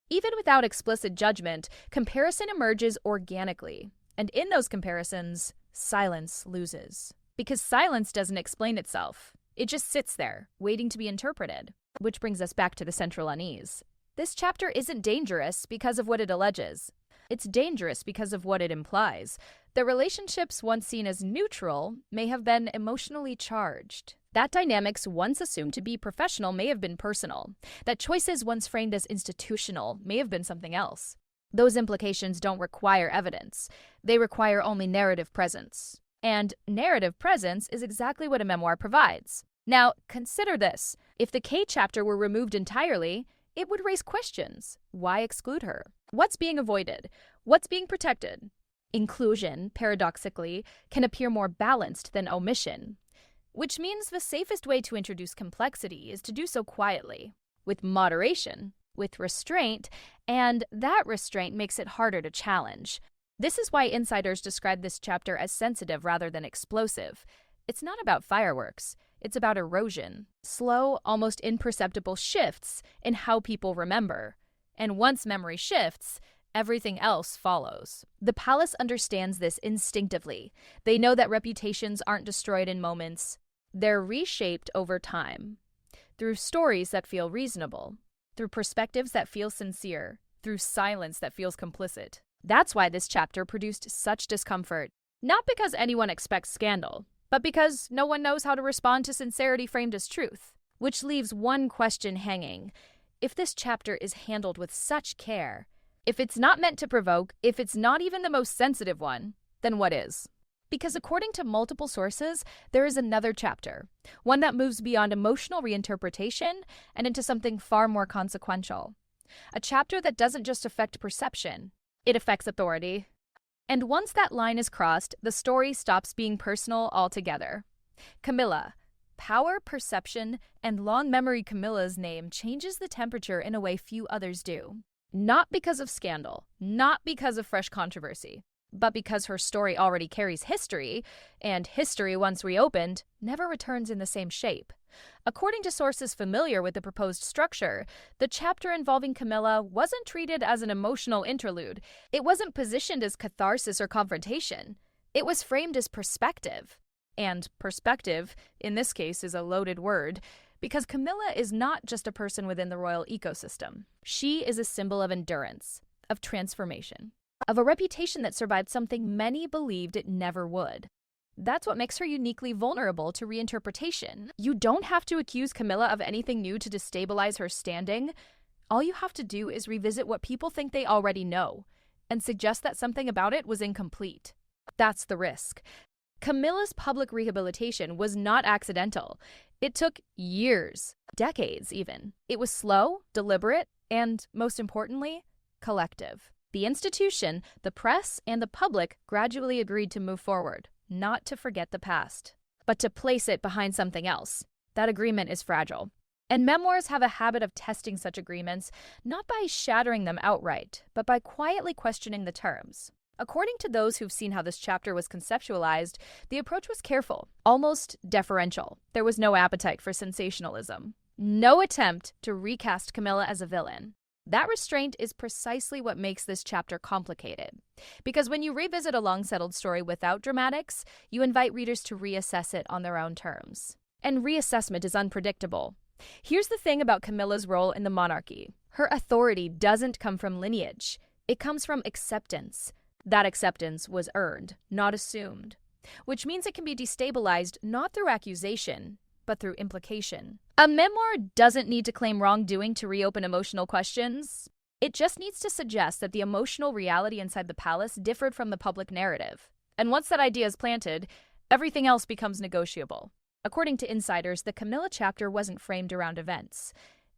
Even without explicit judgment, comparison emerges organically. And in those comparisons, silence loses. Because silence doesn't explain itself. It just sits there, waiting to be interpreted. Which brings us back to the central unease. This chapter isn't dangerous because of what it alleges. It's dangerous because of what it implies. The relationships once seen as neutral may have been emotionally charged. That dynamics once assumed to be professional may have been personal. That choices once framed as institutional may have been something else. Those implications don't require evidence. They require only narrative presence. And narrative presence is exactly what a memoir provides. Now, consider this. If the K chapter were removed entirely, it would raise questions. Why exclude her? What's being avoided? What's being protected? Inclusion, paradoxically, can appear more balanced than omission, which means the safest way to introduce complexity is to do so quietly, with moderation, with restraint, and that restraint makes it harder to challenge. This is why insiders describe this chapter as sensitive rather than explosive. It's not about fireworks. It's about erosion, slow, almost imperceptible shifts in how people remember. And once memory shifts, everything else follows. The palace understands this instinctively. They know that reputations aren't destroyed in moments. They're reshaped over time, through stories that feel reasonable, through perspectives that feel sincere, through silence that feels complicit. That's why this chapter produced such discomfort. Not because anyone expects scandal, but because no one knows how to respond to sincerity framed as truth. Which leaves one question hanging. If this chapter is handled with such care, if it's not meant to provoke, if it's not even the most sensitive one, then what is? Because according to multiple sources, there is another chapter, one that moves beyond emotional reinterpretation and into something far more consequential. A chapter that doesn't just affect perception, it affects authority. And once that line is crossed, the story stops being personal altogether. Camilla. Power, perception, and long memory Camilla's name changes the temperature in a way few others do. Not because of scandal, not because of fresh controversy, but because her story already carries history, and history, once reopened, never returns in the same shape. According to sources familiar with the proposed structure, the chapter involving Camilla wasn't treated as an emotional interlude. It wasn't positioned as catharsis or confrontation. It was framed as perspective. And perspective, in this case, is a loaded word, because Camilla is not just a person within the royal ecosystem. She is a symbol of endurance, of transformation, of a reputation that survived something many believed it never would. That's what makes her uniquely vulnerable to reinterpretation. You don't have to accuse Camilla of anything new to destabilize her standing. All you have to do is revisit what people think they already know, and suggest that something about it was incomplete. That's the risk. Camilla's public rehabilitation was not accidental. It took years, decades even. It was slow, deliberate, and, most importantly, collective. The institution, the press, and the public gradually agreed to move forward, not to forget the past, but to place it behind something else. That agreement is fragile. And memoirs have a habit of testing such agreements, not by shattering them outright, but by quietly questioning the terms. According to those who've seen how this chapter was conceptualized, the approach was careful, almost deferential. There was no appetite for sensationalism. No attempt to recast Camilla as a villain. That restraint is precisely what makes this chapter complicated. Because when you revisit a long-settled story without dramatics, you invite readers to reassess it on their own terms. And reassessment is unpredictable. Here's the thing about Camilla's role in the monarchy. Her authority doesn't come from lineage. It comes from acceptance. That acceptance was earned, not assumed. Which means it can be destabilized not through accusation, but through implication. A memoir doesn't need to claim wrongdoing to reopen emotional questions. It just needs to suggest that the emotional reality inside the palace differed from the public narrative. And once that idea is planted, everything else becomes negotiable. According to insiders, the Camilla chapter wasn't framed around events.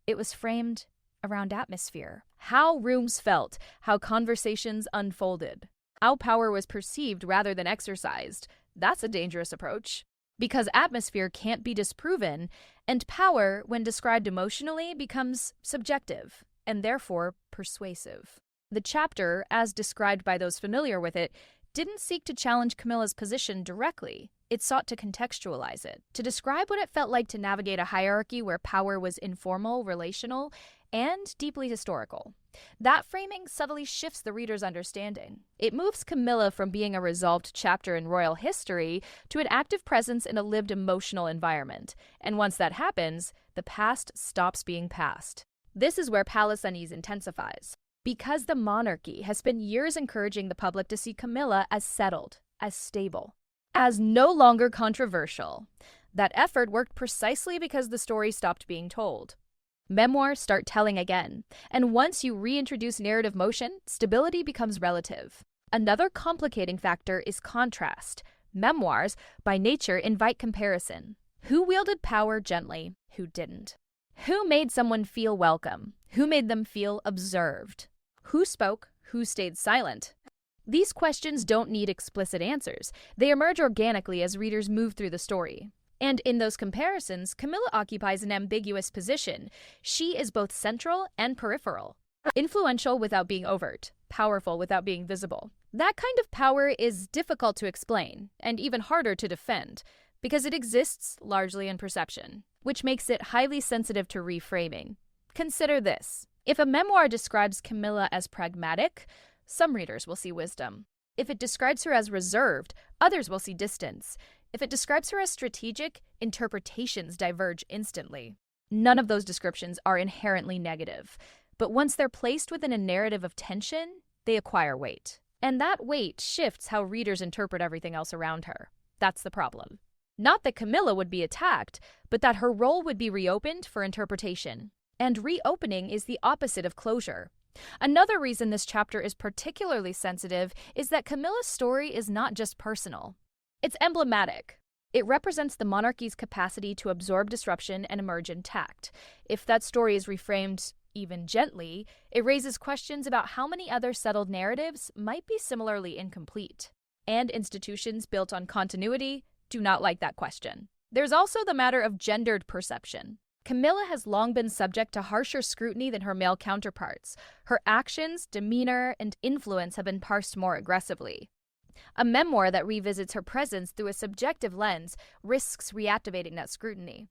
It was framed around atmosphere. How rooms felt, how conversations unfolded, how power was perceived rather than exercised. That's a dangerous approach. Because atmosphere can't be disproven, and power, when described emotionally, becomes subjective, and therefore persuasive. The chapter, as described by those familiar with it, didn't seek to challenge Camilla's position directly. It sought to contextualize it, to describe what it felt like to navigate a hierarchy where power was informal, relational, and deeply historical. That framing subtly shifts the reader's understanding. It moves Camilla from being a resolved chapter in royal history to an active presence in a lived emotional environment. And once that happens, the past stops being past. This is where palace unease intensifies. Because the monarchy has spent years encouraging the public to see Camilla as settled, as stable, as no longer controversial. That effort worked precisely because the story stopped being told. Memoirs start telling again, and once you reintroduce narrative motion, stability becomes relative. Another complicating factor is contrast. Memoirs, by nature, invite comparison. Who wielded power gently? Who didn't? Who made someone feel welcome? Who made them feel observed? Who spoke? Who stayed silent? These questions don't need explicit answers. They emerge organically as readers move through the story. And in those comparisons, Camilla occupies an ambiguous position. She is both central and peripheral, influential without being overt, powerful without being visible. That kind of power is difficult to explain, and even harder to defend, because it exists largely in perception, which makes it highly sensitive to reframing. Consider this. If a memoir describes Camilla as pragmatic, some readers will see wisdom. If it describes her as reserved, others will see distance. If it describes her as strategic, interpretations diverge instantly. None of those descriptions are inherently negative, but once they're placed within a narrative of tension, they acquire weight. And that weight shifts how readers interpret everything else around her. That's the problem. Not that Camilla would be attacked, but that her role would be reopened for interpretation. And reopening is the opposite of closure. Another reason this chapter is particularly sensitive is that Camilla's story is not just personal. It's emblematic. It represents the monarchy's capacity to absorb disruption and emerge intact. If that story is reframed even gently, it raises questions about how many other settled narratives might be similarly incomplete. And institutions built on continuity do not like that question. There's also the matter of gendered perception. Camilla has long been subject to harsher scrutiny than her male counterparts. Her actions, demeanor, and influence have been parsed more aggressively. A memoir that revisits her presence through a subjective lens risks reactivating that scrutiny,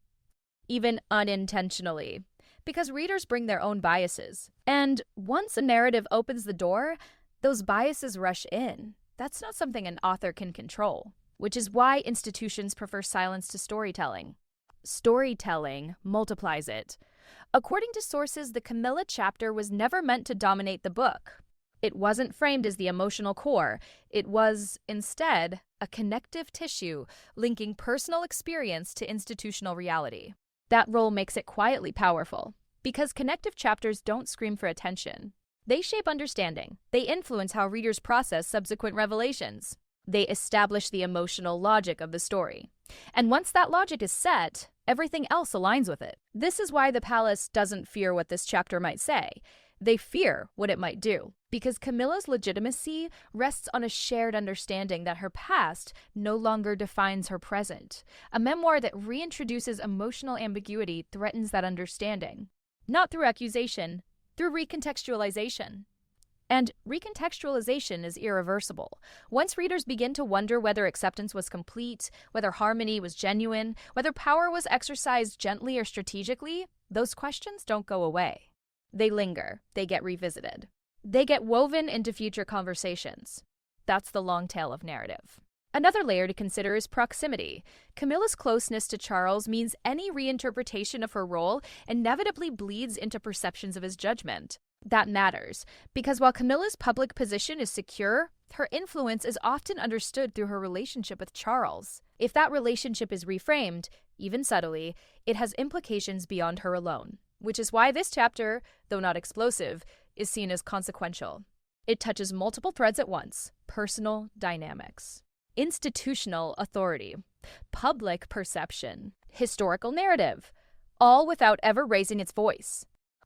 even unintentionally, because readers bring their own biases. And once a narrative opens the door, those biases rush in. That's not something an author can control, which is why institutions prefer silence to storytelling. Storytelling multiplies it. According to sources, the Camilla chapter was never meant to dominate the book. It wasn't framed as the emotional core. It was, instead, a connective tissue linking personal experience to institutional reality. That role makes it quietly powerful, because connective chapters don't scream for attention. They shape understanding. They influence how readers process subsequent revelations. They establish the emotional logic of the story. And once that logic is set, everything else aligns with it. This is why the palace doesn't fear what this chapter might say. They fear what it might do, because Camilla's legitimacy rests on a shared understanding that her past no longer defines her present. A memoir that reintroduces emotional ambiguity threatens that understanding. Not through accusation, through recontextualization. And recontextualization is irreversible. Once readers begin to wonder whether acceptance was complete, whether harmony was genuine, whether power was exercised gently or strategically, those questions don't go away. They linger. They get revisited. They get woven into future conversations. That's the long tail of narrative. Another layer to consider is proximity. Camilla's closeness to Charles means any reinterpretation of her role inevitably bleeds into perceptions of his judgment. That matters, because while Camilla's public position is secure, her influence is often understood through her relationship with Charles. If that relationship is reframed, even subtly, it has implications beyond her alone, which is why this chapter, though not explosive, is seen as consequential. It touches multiple threads at once: personal dynamics, institutional authority, public perception, historical narrative, all without ever raising its voice.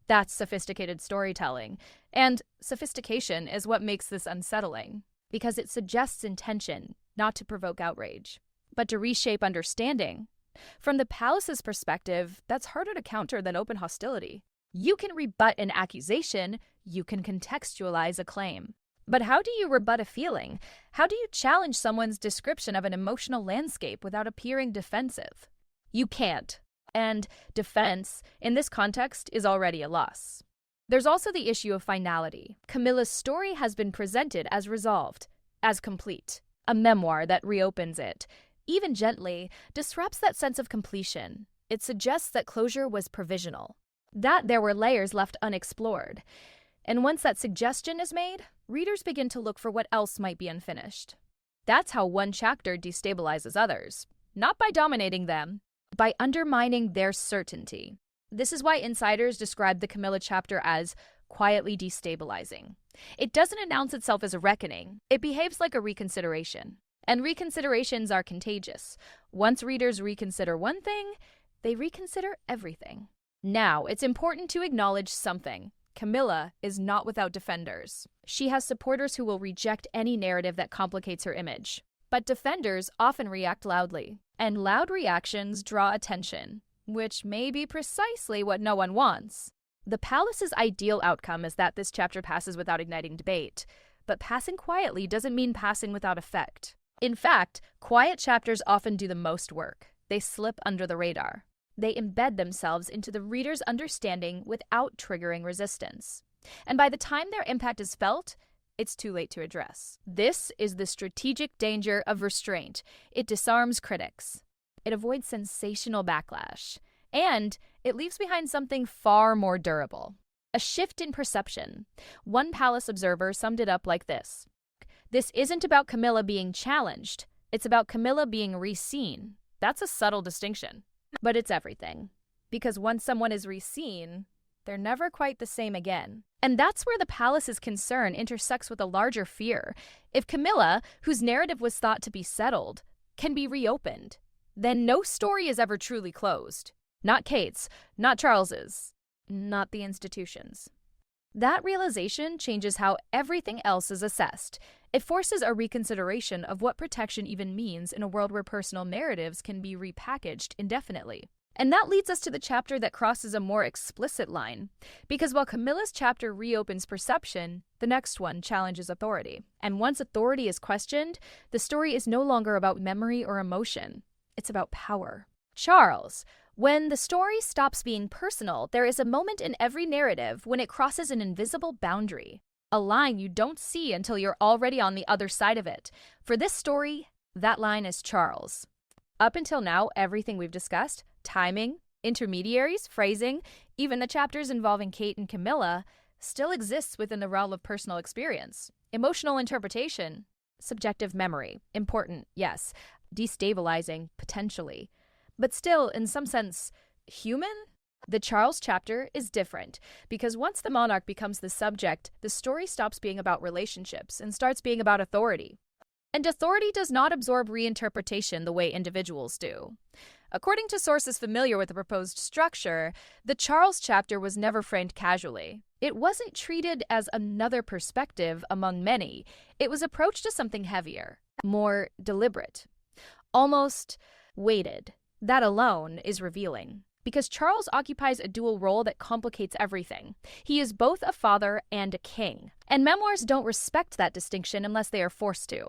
That's sophisticated storytelling, and sophistication is what makes this unsettling, because it suggests intention, not to provoke outrage, but to reshape understanding. From the palace's perspective, that's harder to counter than open hostility. You can rebut an accusation, you can contextualize a claim. But how do you rebut a feeling? How do you challenge someone's description of an emotional landscape without appearing defensive? You can't. And defense, in this context, is already a loss. There's also the issue of finality. Camilla's story has been presented as resolved, as complete. A memoir that reopens it, even gently, disrupts that sense of completion. It suggests that closure was provisional, that there were layers left unexplored. And once that suggestion is made, readers begin to look for what else might be unfinished. That's how one chapter destabilizes others. not by dominating them, by undermining their certainty. This is why insiders describe the Camilla chapter as quietly destabilizing. It doesn't announce itself as a reckoning. It behaves like a reconsideration. And reconsiderations are contagious. Once readers reconsider one thing, they reconsider everything. Now, it's important to acknowledge something. Camilla is not without defenders. She has supporters who will reject any narrative that complicates her image. But defenders often react loudly, and loud reactions draw attention, which may be precisely what no one wants. The palace's ideal outcome is that this chapter passes without igniting debate, but passing quietly doesn't mean passing without effect. In fact, quiet chapters often do the most work. They slip under the radar. They embed themselves into the reader's understanding without triggering resistance. And by the time their impact is felt, it's too late to address. This is the strategic danger of restraint. It disarms critics. It avoids sensational backlash. And it leaves behind something far more durable. A shift in perception. One palace observer summed it up like this. This isn't about Camilla being challenged. It's about Camilla being re-seen. That's a subtle distinction. But it's everything. Because once someone is re-seen, they're never quite the same again. And that's where the palace's concern intersects with a larger fear. If Camilla, whose narrative was thought to be settled, can be reopened, then no story is ever truly closed. Not Kate's, not Charles's, not the institution's. That realization changes how everything else is assessed. It forces a reconsideration of what protection even means in a world where personal narratives can be repackaged indefinitely. And that leads us to the chapter that crosses a more explicit line. Because while Camilla's chapter reopens perception, the next one challenges authority. And once authority is questioned, the story is no longer about memory or emotion. It's about power. Charles. When the story stops being personal, there is a moment in every narrative when it crosses an invisible boundary. A line you don't see until you're already on the other side of it. For this story, that line is Charles. Up until now, everything we've discussed, timing, intermediaries, phrasing, even the chapters involving Kate and Camilla, still exists within the realm of personal experience. Emotional interpretation, subjective memory, important, yes, destabilizing, potentially. But still, in some sense, human? The Charles chapter is different, because once the monarch becomes the subject, the story stops being about relationships and starts being about authority. And authority does not absorb reinterpretation the way individuals do. According to sources familiar with the proposed structure, the Charles chapter was never framed casually. It wasn't treated as another perspective among many. It was approached as something heavier, more deliberate, almost weighted. That alone is revealing, because Charles occupies a dual role that complicates everything. He is both a father and a king, and memoirs don't respect that distinction unless they are forced to.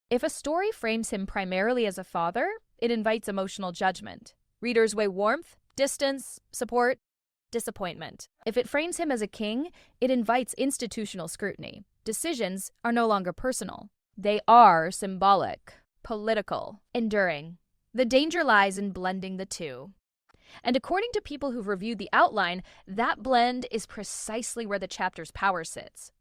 If a story frames him primarily as a father, it invites emotional judgment. Readers weigh warmth, distance, support, disappointment. If it frames him as a king, it invites institutional scrutiny. Decisions are no longer personal. They are symbolic, political, enduring. The danger lies in blending the two. And according to people who've reviewed the outline, that blend is precisely where the chapter's power sits.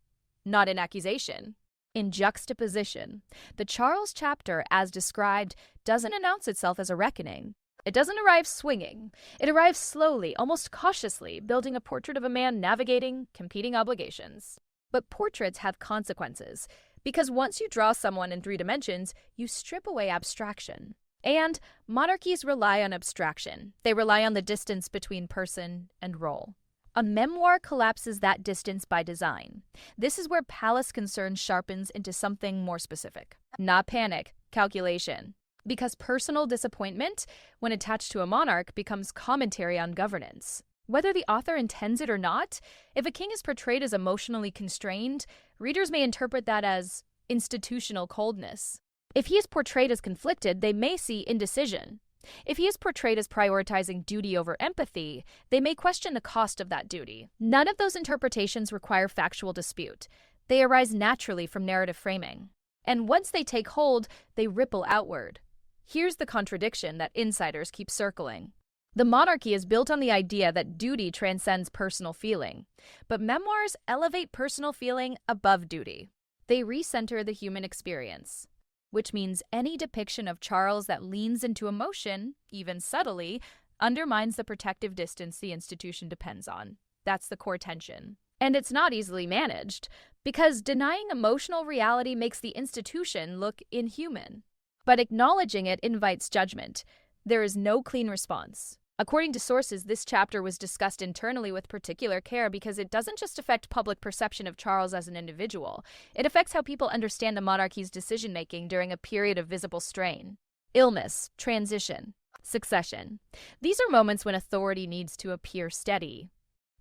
Not in accusation, in juxtaposition. The Charles chapter, as described, doesn't announce itself as a reckoning. It doesn't arrive swinging. It arrives slowly, almost cautiously, building a portrait of a man navigating competing obligations. But portraits have consequences, because once you draw someone in 3 dimensions, you strip away abstraction. And monarchies rely on abstraction. They rely on the distance between person and role. A memoir collapses that distance by design. This is where palace concern sharpens into something more specific. Not panic, calculation. Because personal disappointment, when attached to a monarch, becomes commentary on governance. Whether the author intends it or not, if a king is portrayed as emotionally constrained, readers may interpret that as institutional coldness. If he is portrayed as conflicted, they may see indecision. If he is portrayed as prioritizing duty over empathy, they may question the cost of that duty. None of those interpretations require factual dispute. They arise naturally from narrative framing. And once they take hold, they ripple outward. Here's the contradiction that insiders keep circling. The monarchy is built on the idea that duty transcends personal feeling, but memoirs elevate personal feeling above duty. They recenter the human experience. which means any depiction of Charles that leans into emotion, even subtly, undermines the protective distance the institution depends on. That's the core tension. And it's not easily managed, because denying emotional reality makes the institution look inhuman. But acknowledging it invites judgment. There is no clean response. According to sources, this chapter was discussed internally with particular care because it doesn't just affect public perception of Charles as an individual. It affects how people understand the monarchy's decision-making during a period of visible strain. Illness, transition, succession. These are moments when authority needs to appear steady.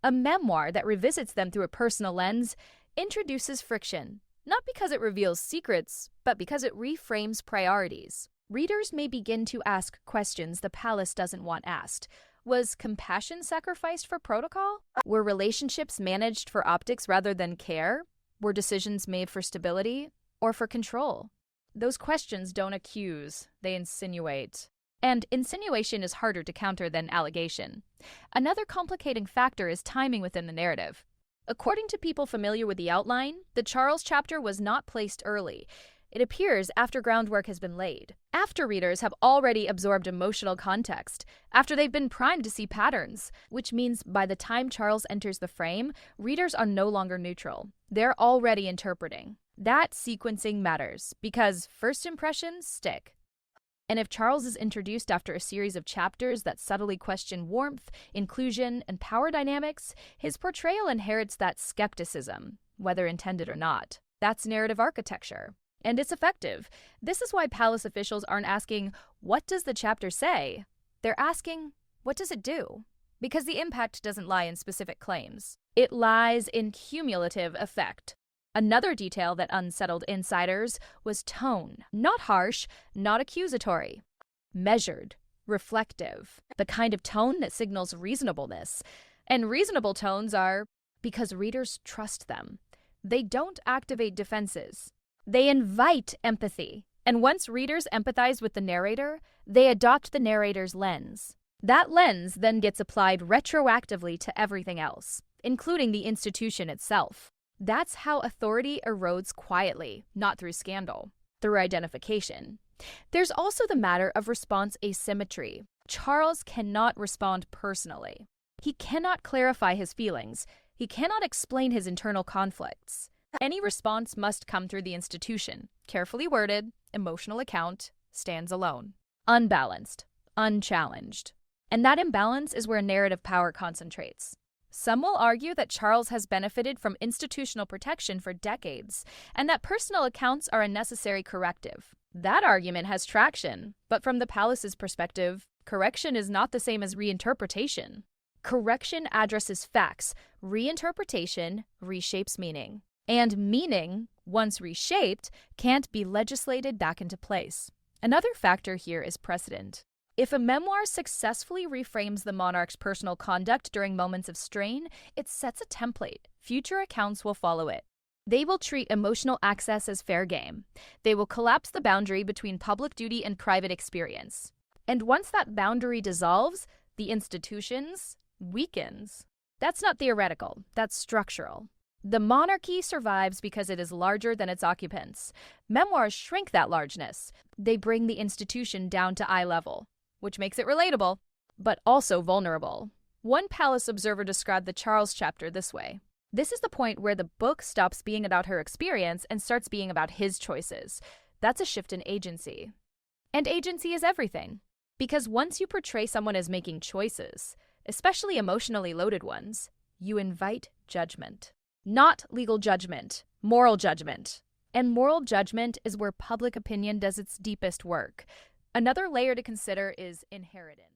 A memoir that revisits them through a personal lens introduces friction, not because it reveals secrets, but because it reframes priorities. Readers may begin to ask questions the palace doesn't want asked. Was compassion sacrificed for protocol? Were relationships managed for optics rather than care? Were decisions made for stability or for control? Those questions don't accuse, they insinuate. And insinuation is harder to counter than allegation. Another complicating factor is timing within the narrative. According to people familiar with the outline, the Charles chapter was not placed early. It appears after groundwork has been laid, after readers have already absorbed emotional context, after they've been primed to see patterns, which means by the time Charles enters the frame, readers are no longer neutral. They're already interpreting. That sequencing matters, because first impressions stick. And if Charles is introduced after a series of chapters that subtly question warmth, inclusion, and power dynamics, his portrayal inherits that skepticism, whether intended or not. That's narrative architecture. And it's effective. This is why palace officials aren't asking, what does the chapter say? They're asking, what does it do? Because the impact doesn't lie in specific claims. It lies in cumulative effect. Another detail that unsettled insiders was tone. Not harsh, not accusatory. Measured, reflective. The kind of tone that signals reasonableness. And reasonable tones are because readers trust them. They don't activate defenses. They invite empathy. And once readers empathize with the narrator, they adopt the narrator's lens. That lens then gets applied retroactively to everything else, including the institution itself. That's how authority erodes quietly, not through scandal, through identification. There's also the matter of response asymmetry. Charles cannot respond personally. He cannot clarify his feelings. He cannot explain his internal conflicts. Any response must come through the institution. Carefully worded, emotional account, stands alone. Unbalanced, unchallenged. And that imbalance is where narrative power concentrates. Some will argue that Charles has benefited from institutional protection for decades, and that personal accounts are a necessary corrective. That argument has traction, but from the palace's perspective, correction is not the same as reinterpretation. Correction addresses facts. Reinterpretation reshapes meaning. And meaning, once reshaped, can't be legislated back into place. Another factor here is precedent. If a memoir successfully reframes the monarch's personal conduct during moments of strain, it sets a template. Future accounts will follow it. They will treat emotional access as fair game. They will collapse the boundary between public duty and private experience. And once that boundary dissolves, the institutions weakens. That's not theoretical, that's structural. The monarchy survives because it is larger than its occupants. Memoirs shrink that largeness. They bring the institution down to eye level, which makes it relatable, but also vulnerable. One palace observer described the Charles chapter this way. This is the point where the book stops being about her experience and starts being about his choices. That's a shift in agency. And agency is everything. Because once you portray someone as making choices, especially emotionally loaded ones, you invite judgment. Not legal judgment, moral judgment. And moral judgment is where public opinion does its deepest work. Another layer to consider is inheritance.